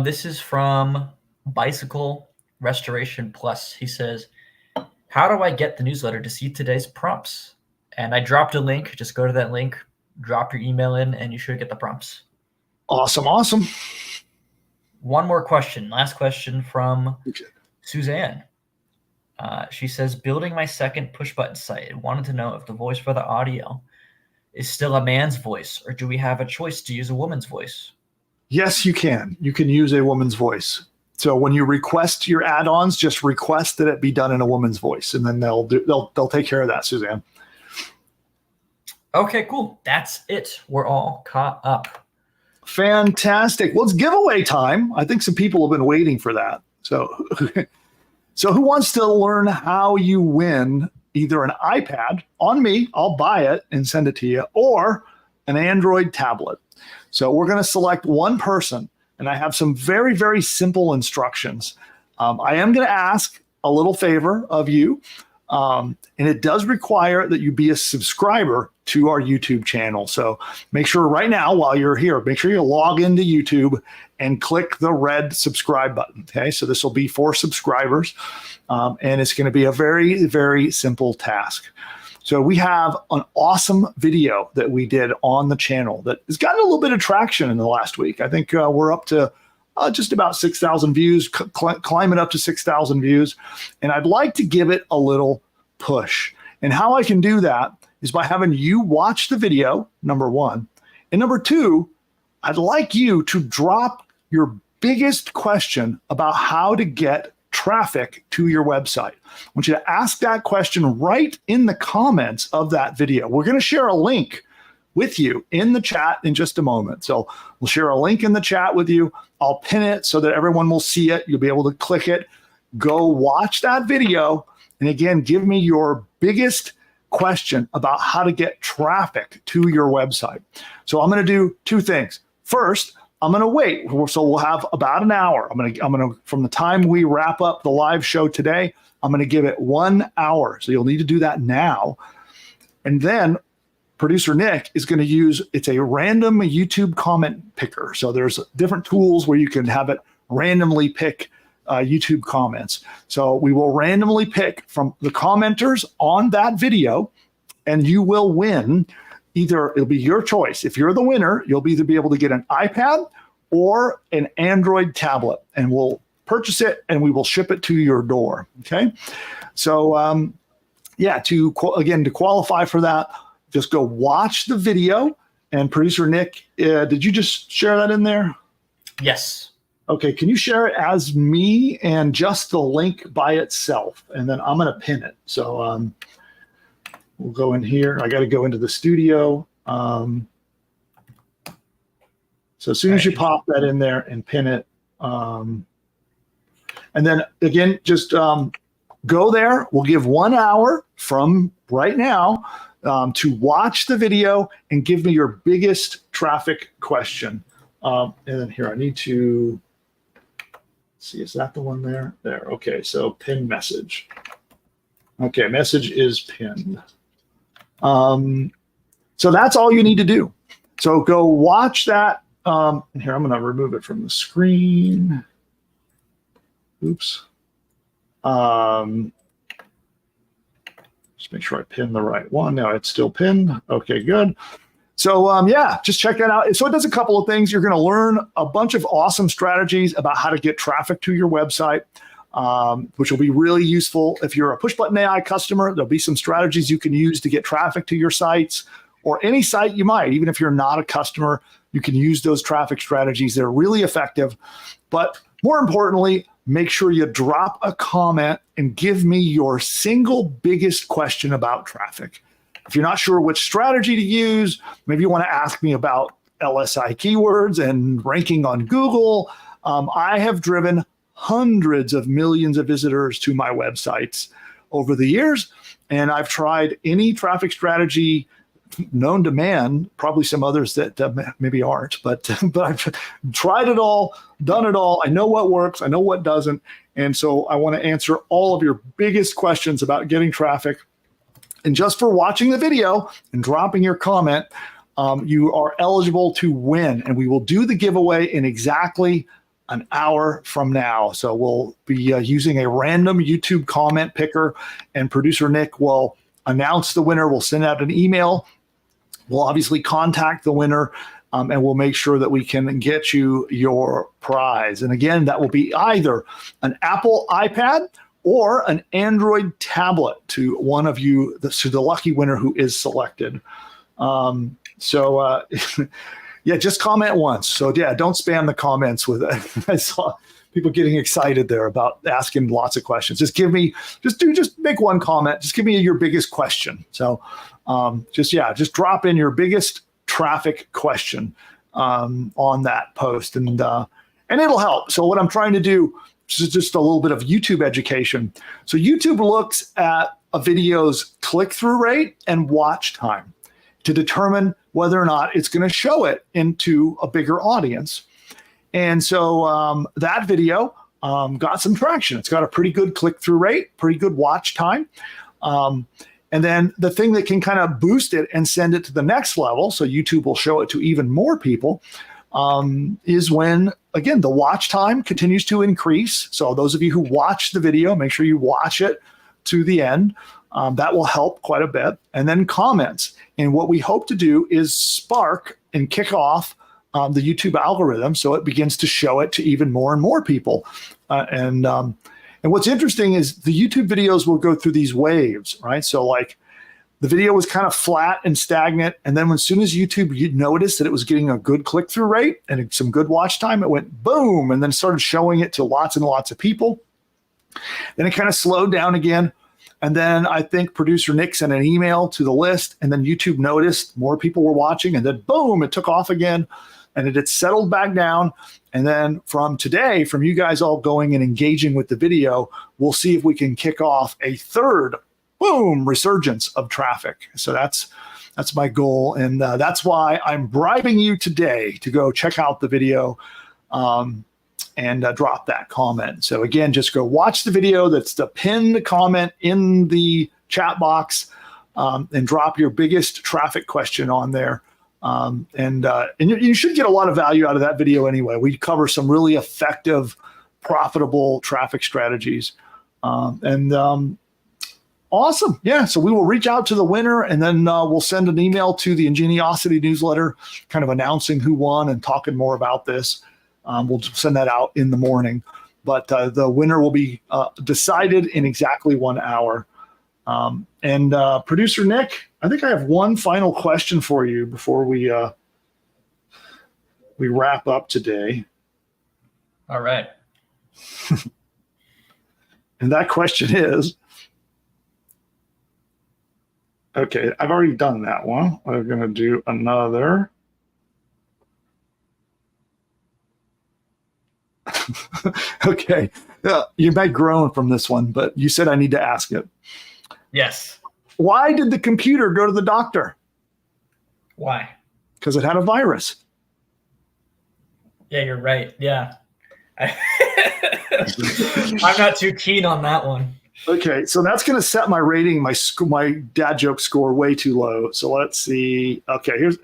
This is from Bicycle Restoration Plus. He says, how do I get the newsletter to see today's prompts? And I dropped a link. Just go to that link, drop your email in, and you should get the prompts. Awesome. One more question. Last question from Suzanne. She says, building my second push button site. I wanted to know if the voice for the audio is still a man's voice, or do we have a choice to use a woman's voice? Yes, you can. You can use a woman's voice. So when you request your add-ons, just request that it be done in a woman's voice, and then they'll take care of that, Suzanne. Okay, cool. That's it. We're all caught up. Fantastic. Well, it's giveaway time. I think some people have been waiting for that. So who wants to learn how you win either an iPad on me, I'll buy it and send it to you, or an Android tablet? So we're going to select one person, and I have some very, very simple instructions. I am going to ask a little favor of you, and it does require that you be a subscriber to our YouTube channel. So make sure right now, while you're here, make sure you log into YouTube and click the red subscribe button. Okay, so this will be for subscribers, and it's going to be a very, very simple task. So we have an awesome video that we did on the channel that has gotten a little bit of traction in the last week. I think we're up to just about 6,000 views, climbing up to 6,000 views. And I'd like to give it a little push. And how I can do that is by having you watch the video, number one. And number two, I'd like you to drop your biggest question about how to get traffic to your website. I want you to ask that question right in the comments of that video. We're going to share a link with you in the chat in just a moment. So we'll share a link in the chat with you. I'll pin it so that everyone will see it. You'll be able to click it. Go watch that video. And again, give me your biggest question about how to get traffic to your website. So I'm going to do two things. First, I'm going to wait. So we'll have about an hour. I'm going to, from the time we wrap up the live show today, I'm going to give it 1 hour. So you'll need to do that now. And then producer Nick is going to use, it's a random YouTube comment picker. So there's different tools where you can have it randomly pick YouTube comments. So we will randomly pick from the commenters on that video, and you will win. Either it'll be your choice. If you're the winner, you'll either be able to get an iPad or an Android tablet, and we'll purchase it and we will ship it to your door. Okay. So to qualify for that, just go watch the video. And producer Nick, did you just share that in there? Yes. Okay. Can you share it as me and just the link by itself? And then I'm going to pin it. So, we'll go in here. I got to go into the studio. So as soon as you pop that in there and pin it, and then again, just go there. We'll give 1 hour from right now to watch the video and give me your biggest traffic question. And then here, I need to see, is that the one there? There. Okay. So pin message. Okay. Message is pinned. So that's all you need to do. So go watch that. And here, I'm going to remove it from the screen. Oops. Just make sure I pin the right one. Now it's still pinned. Okay, good. So just check that out. So it does a couple of things. You're going to learn a bunch of awesome strategies about how to get traffic to your website. Which will be really useful if you're a PushButton AI customer. There'll be some strategies you can use to get traffic to your sites, or any site you might. Even if you're not a customer, you can use those traffic strategies. They're really effective. But more importantly, make sure you drop a comment and give me your single biggest question about traffic. If you're not sure which strategy to use, maybe you want to ask me about LSI keywords and ranking on Google. I have driven hundreds of millions of visitors to my websites over the years, and I've tried any traffic strategy known to man, probably some others that maybe aren't, but I've tried it all, done it all. I know what works, I know what doesn't, and so I want to answer all of your biggest questions about getting traffic. And just for watching the video and dropping your comment, you are eligible to win, and we will do the giveaway in exactly an hour from now. So we'll be using a random YouTube comment picker, and producer Nick will announce the winner. We'll send out an email. We'll obviously contact the winner and we'll make sure that we can get you your prize. And again, that will be either an Apple iPad or an Android tablet to one of you, to the lucky winner who is selected. Yeah, just comment once. So yeah, don't spam the comments with it. I saw people getting excited there about asking lots of questions. Just make one comment. Just give me your biggest question. So just drop in your biggest traffic question on that post, and it'll help. So what I'm trying to do is just a little bit of YouTube education. So YouTube looks at a video's click-through rate and watch time to determine whether or not it's going to show it into a bigger audience. And so that video got some traction. It's got a pretty good click-through rate, pretty good watch time. And then the thing that can kind of boost it and send it to the next level, so YouTube will show it to even more people, is when, again, the watch time continues to increase. So those of you who watch the video, make sure you watch it to the end. That will help quite a bit. And then comments. And what we hope to do is spark and kick off the YouTube algorithm so it begins to show it to even more and more people. And what's interesting is the YouTube videos will go through these waves, right? So like the video was kind of flat and stagnant. And then as soon as YouTube noticed that it was getting a good click-through rate and some good watch time, it went boom, and then started showing it to lots and lots of people. Then it kind of slowed down again. And then I think producer Nick sent an email to the list, and then YouTube noticed more people were watching, and then boom, it took off again, and it had settled back down. And then from today, from you guys all going and engaging with the video, we'll see if we can kick off a third, boom, resurgence of traffic. So that's my goal, and that's why I'm bribing you today to go check out the video and drop that comment. So again, just go watch the video. That's the pinned comment in the chat box, and drop your biggest traffic question on there. And you should get a lot of value out of that video anyway. We cover some really effective, profitable traffic strategies. Awesome. Yeah, so we will reach out to the winner, and then we'll send an email to the Ingeniosity newsletter kind of announcing who won and talking more about this. We'll send that out in the morning. But the winner will be decided in exactly 1 hour. Producer Nick, I think I have one final question for you before we wrap up today. All right. And that question is, okay, I've already done that one. I'm going to do another. Okay. You might groan from this one, but you said I need to ask it. Yes. Why did the computer go to the doctor? Why? Because it had a virus. Yeah, you're right. Yeah. I'm not too keen on that one. Okay, so that's going to set my rating, my dad joke score way too low. So let's see. Okay, here's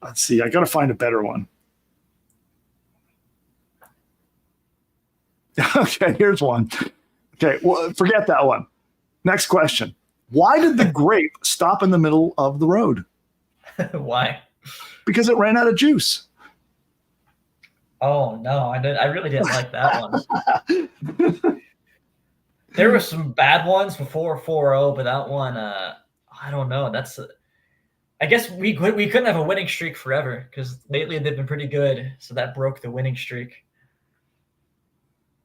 let's see. I got to find a better one. Okay, here's one. Okay, well, forget that one. Next question. Why did the grape stop in the middle of the road? Why? Because it ran out of juice. Oh, no, I really didn't like that one. There were some bad ones before 4-0, but that one, I don't know. I guess we couldn't have a winning streak forever because lately they've been pretty good. So that broke the winning streak.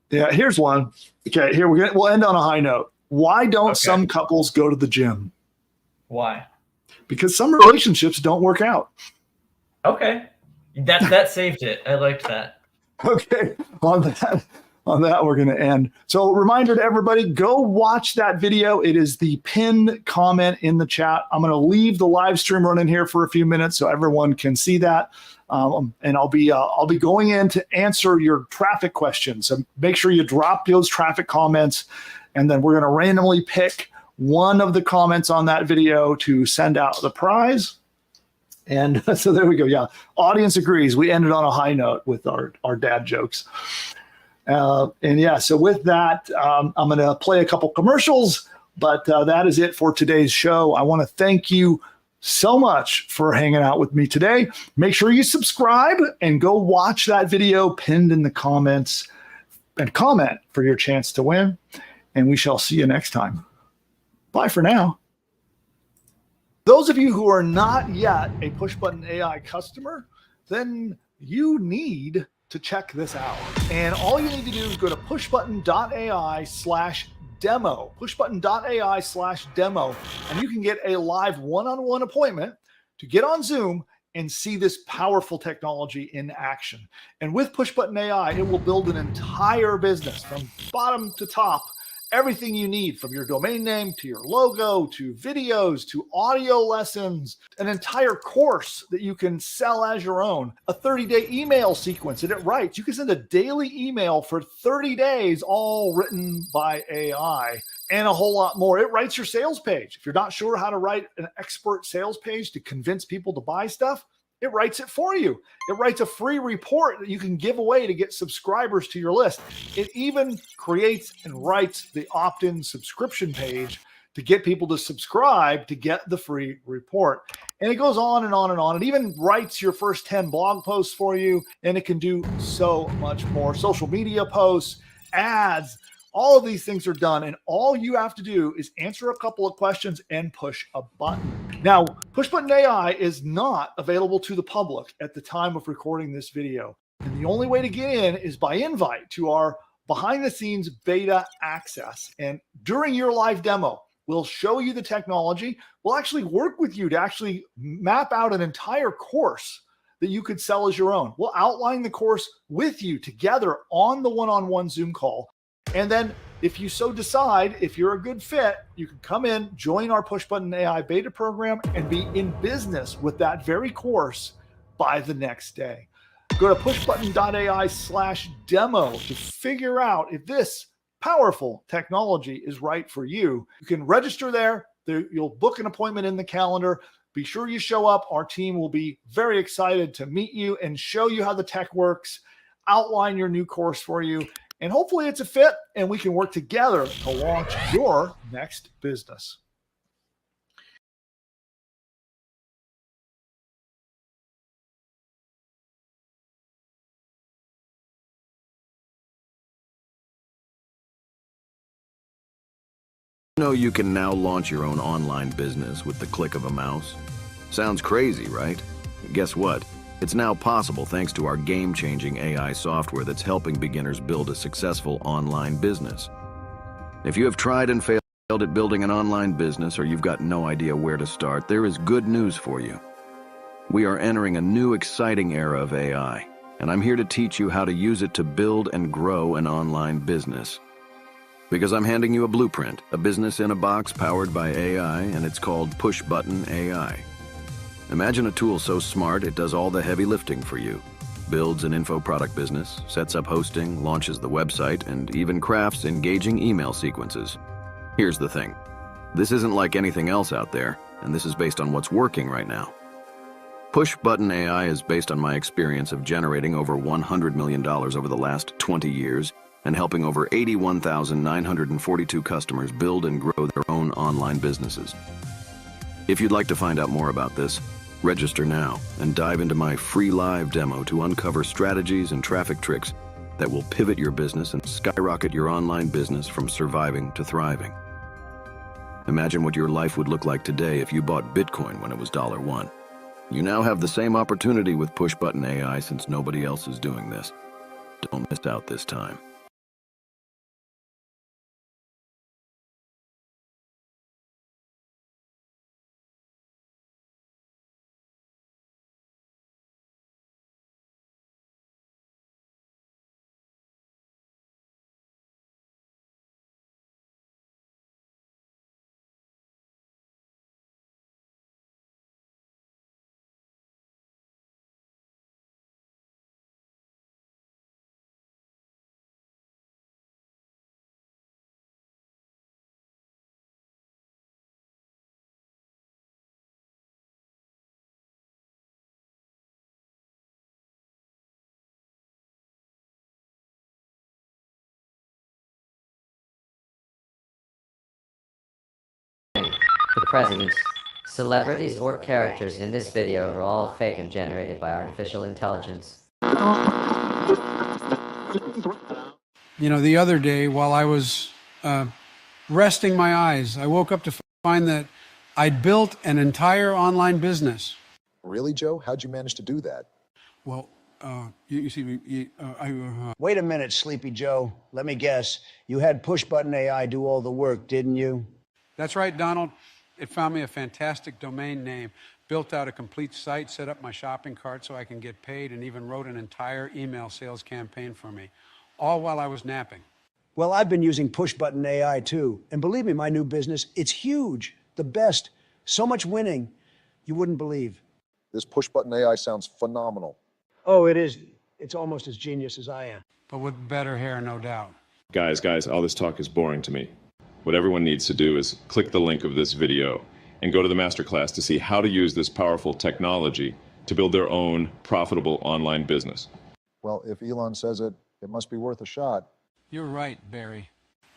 Yeah, here's one. Okay, here we'll end on a high note. Why don't some couples go to the gym? Why? Because some relationships don't work out. Okay. That saved it. I liked that. Okay. On that, we're going to end. So reminder to everybody, go watch that video. It is the pinned comment in the chat. I'm going to leave the live stream running here for a few minutes so everyone can see that. And I'll be going in to answer your traffic questions. So make sure you drop those traffic comments, and then we're going to randomly pick one of the comments on that video to send out the prize. And so there we go. Yeah, audience agrees. We ended on a high note with our dad jokes. And yeah, so with that, I'm going to play a couple commercials, but that is it for today's show. I want to thank you so much for hanging out with me today. Make sure you subscribe and go watch that video pinned in the comments and comment for your chance to win. And we shall see you next time. Bye for now. Those of you who are not yet a PushButton AI customer, then you need to check this out. And all you need to do is go to pushbutton.ai/demo, pushbutton.ai/demo, and you can get a live one-on-one appointment to get on Zoom and see this powerful technology in action. And with PushButton AI, it will build an entire business from bottom to top. Everything you need, from your domain name to your logo to videos to audio lessons, an entire course that you can sell as your own, a 30-day email sequence that it writes. You can send a daily email for 30 days, all written by AI, and a whole lot more. It writes your sales page. If you're not sure how to write an expert sales page to convince people to buy stuff, it writes it for you. It writes a free report that you can give away to get subscribers to your list. It even creates and writes the opt-in subscription page to get people to subscribe to get the free report. And it goes on and on and on. It even writes your first 10 blog posts for you, and it can do so much more. Social media posts, ads, all of these things are done, and all you have to do is answer a couple of questions and push a button. Now, PushButton AI is not available to the public at the time of recording this video, and the only way to get in is by invite to our behind-the-scenes beta access. And during your live demo, we'll show you the technology. We'll actually work with you to actually map out an entire course that you could sell as your own. We'll outline the course with you together on the one-on-one Zoom call. And then if you so decide, if you're a good fit, you can come in, join our PushButton AI beta program, and be in business with that very course by the next day. Go to pushbutton.ai/demo to figure out if this powerful technology is right for you. You can register there. You'll book an appointment in the calendar. Be sure you show up. Our team will be very excited to meet you and show you how the tech works, outline your new course for you. And hopefully it's a fit and we can work together to launch your next business. You know you can now launch your own online business with the click of a mouse? Sounds crazy, right? Guess what? It's now possible thanks to our game-changing AI software that's helping beginners build a successful online business. If you have tried and failed at building an online business, or you've got no idea where to start, there is good news for you. We are entering a new exciting era of AI, and I'm here to teach you how to use it to build and grow an online business. Because I'm handing you a blueprint, a business in a box powered by AI, and it's called PushButton AI. Imagine a tool so smart it does all the heavy lifting for you. Builds an info product business, sets up hosting, launches the website, and even crafts engaging email sequences. Here's the thing. This isn't like anything else out there, and this is based on what's working right now. PushButton AI is based on my experience of generating over $100 million over the last 20 years and helping over 81,942 customers build and grow their own online businesses. If you'd like to find out more about this, register now and dive into my free live demo to uncover strategies and traffic tricks that will pivot your business and skyrocket your online business from surviving to thriving. Imagine what your life would look like today if you bought Bitcoin when it was $1. You now have the same opportunity with PushButton AI since nobody else is doing this. Don't miss out this time. The present Celebrities or characters in this video are all fake and generated by artificial intelligence. You know, the other day while I was resting my eyes, I woke up to find that I'd built an entire online business. Really, Joe? How'd you manage to do that? Well, you see, Wait a minute, Sleepy Joe. Let me guess. You had PushButton AI do all the work, didn't you? that's right, Donald. It found me a fantastic domain name, built out a complete site, set up my shopping cart so I can get paid, and even wrote an entire email sales campaign for me, all while I was napping. Well, I've been using PushButton AI too. And believe me, my new business, it's huge. The best. So much winning. You wouldn't believe. This PushButton AI sounds phenomenal. Oh, it is. It's almost as genius as I am. But with better hair, no doubt. Guys, all this talk is boring to me. What everyone needs to do is click the link of this video and go to the masterclass to see how to use this powerful technology to build their own profitable online business. Well, if Elon says it, it must be worth a shot. You're right, Barry.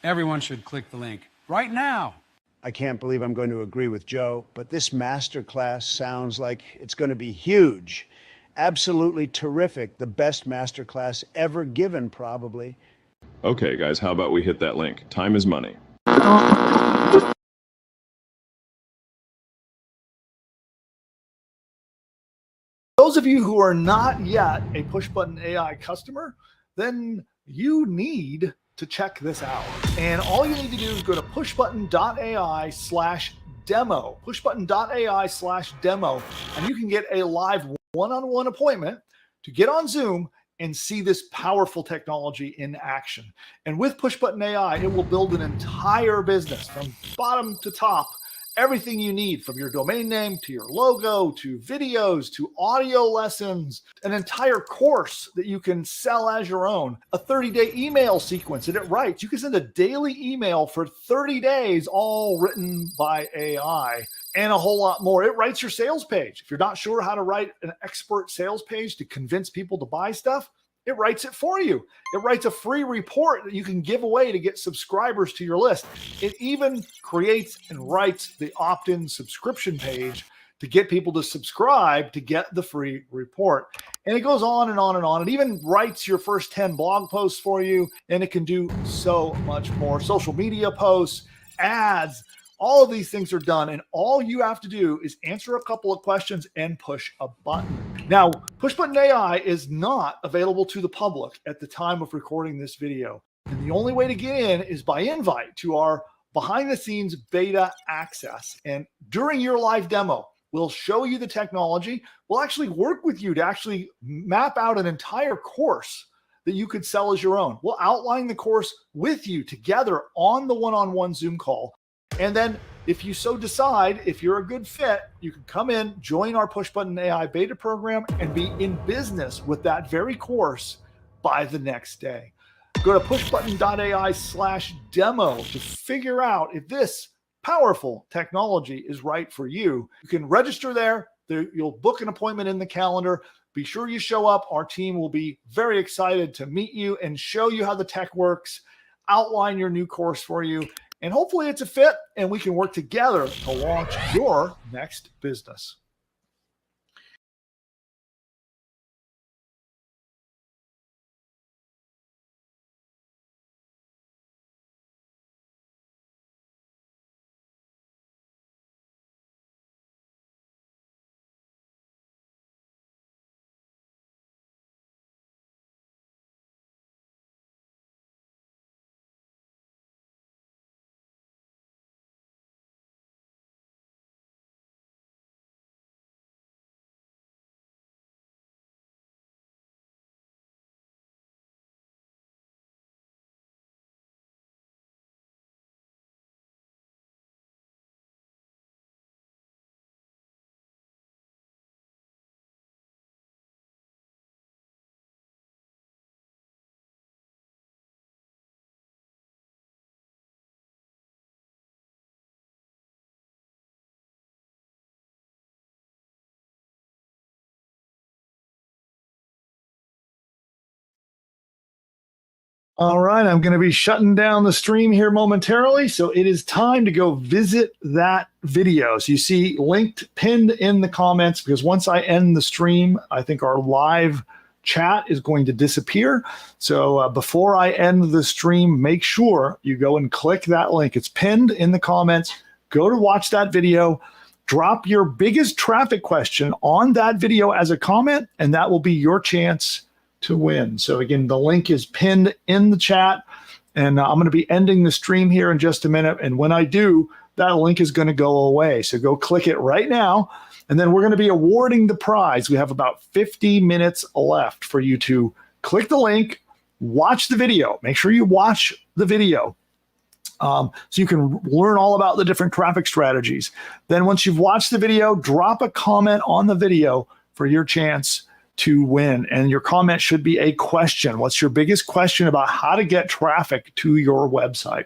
Everyone should click the link right now. I can't believe I'm going to agree with Joe, but this masterclass sounds like it's going to be huge. Absolutely terrific. The best masterclass ever given, probably. Okay, guys, how about we hit that link? Time is money. Those of you who are not yet a PushButton AI customer, then you need to check this out. And all you need to do is go to pushbutton.ai/demo, pushbutton.ai/demo, and you can get a live one-on-one appointment to get on Zoom and see this powerful technology in action. And with PushButton AI, it will build an entire business from bottom to top. Everything you need, from your domain name to your logo to videos to audio lessons, an entire course that you can sell as your own, a 30-day email sequence that it writes. You can send a daily email for 30 days, all written by AI, and a whole lot more. It writes your sales page. If you're not sure how to write an expert sales page to convince people to buy stuff, it writes it for you. It writes a free report that you can give away to get subscribers to your list. It even creates and writes the opt-in subscription page to get people to subscribe to get the free report. And it goes on and on and on. It even writes your first 10 blog posts for you, and it can do so much more. Social media posts, ads, all of these things are done, and all you have to do is answer a couple of questions and push a button. Now, PushButton AI is not available to the public at the time of recording this video. And the only way to get in is by invite to our behind-the-scenes beta access. And during your live demo, we'll show you the technology. We'll actually work with you to actually map out an entire course that you could sell as your own. We'll outline the course with you together on the one-on-one Zoom call. And then if you so decide, if you're a good fit, you can come in, join our PushButton AI beta program, and be in business with that very course by the next day. Go to pushbutton.ai/demo to figure out if this powerful technology is right for you. You can register there. You'll book an appointment in the calendar. Be sure you show up. Our team will be very excited to meet you and show you how the tech works, outline your new course for you, and hopefully it's a fit and we can work together to launch your next business. All right, I'm going to be shutting down the stream here momentarily. So it is time to go visit that video. So you see linked pinned in the comments, because once I end the stream, I think our live chat is going to disappear. So before I end the stream, make sure you go and click that link. It's pinned in the comments. Go to watch that video. Drop your biggest traffic question on that video as a comment, and that will be your chance to win. So again, the link is pinned in the chat, and I'm going to be ending the stream here in just a minute. And when I do, that link is going to go away. So go click it right now, and then we're going to be awarding the prize. We have about 50 minutes left for you to click the link, watch the video. Make sure you watch the video. So you can learn all about the different traffic strategies. Then once you've watched the video, drop a comment on the video for your chance to win. And your comment should be a question. What's your biggest question about how to get traffic to your website?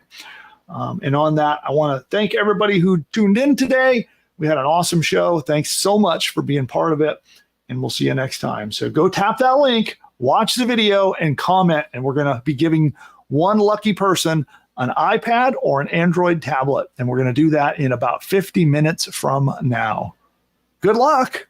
And on that, I want to thank everybody who tuned in today. We had an awesome show. Thanks so much for being part of it. And we'll see you next time. So go tap that link, watch the video, and comment. And we're going to be giving one lucky person an iPad or an Android tablet. And we're going to do that in about 50 minutes from now. Good luck.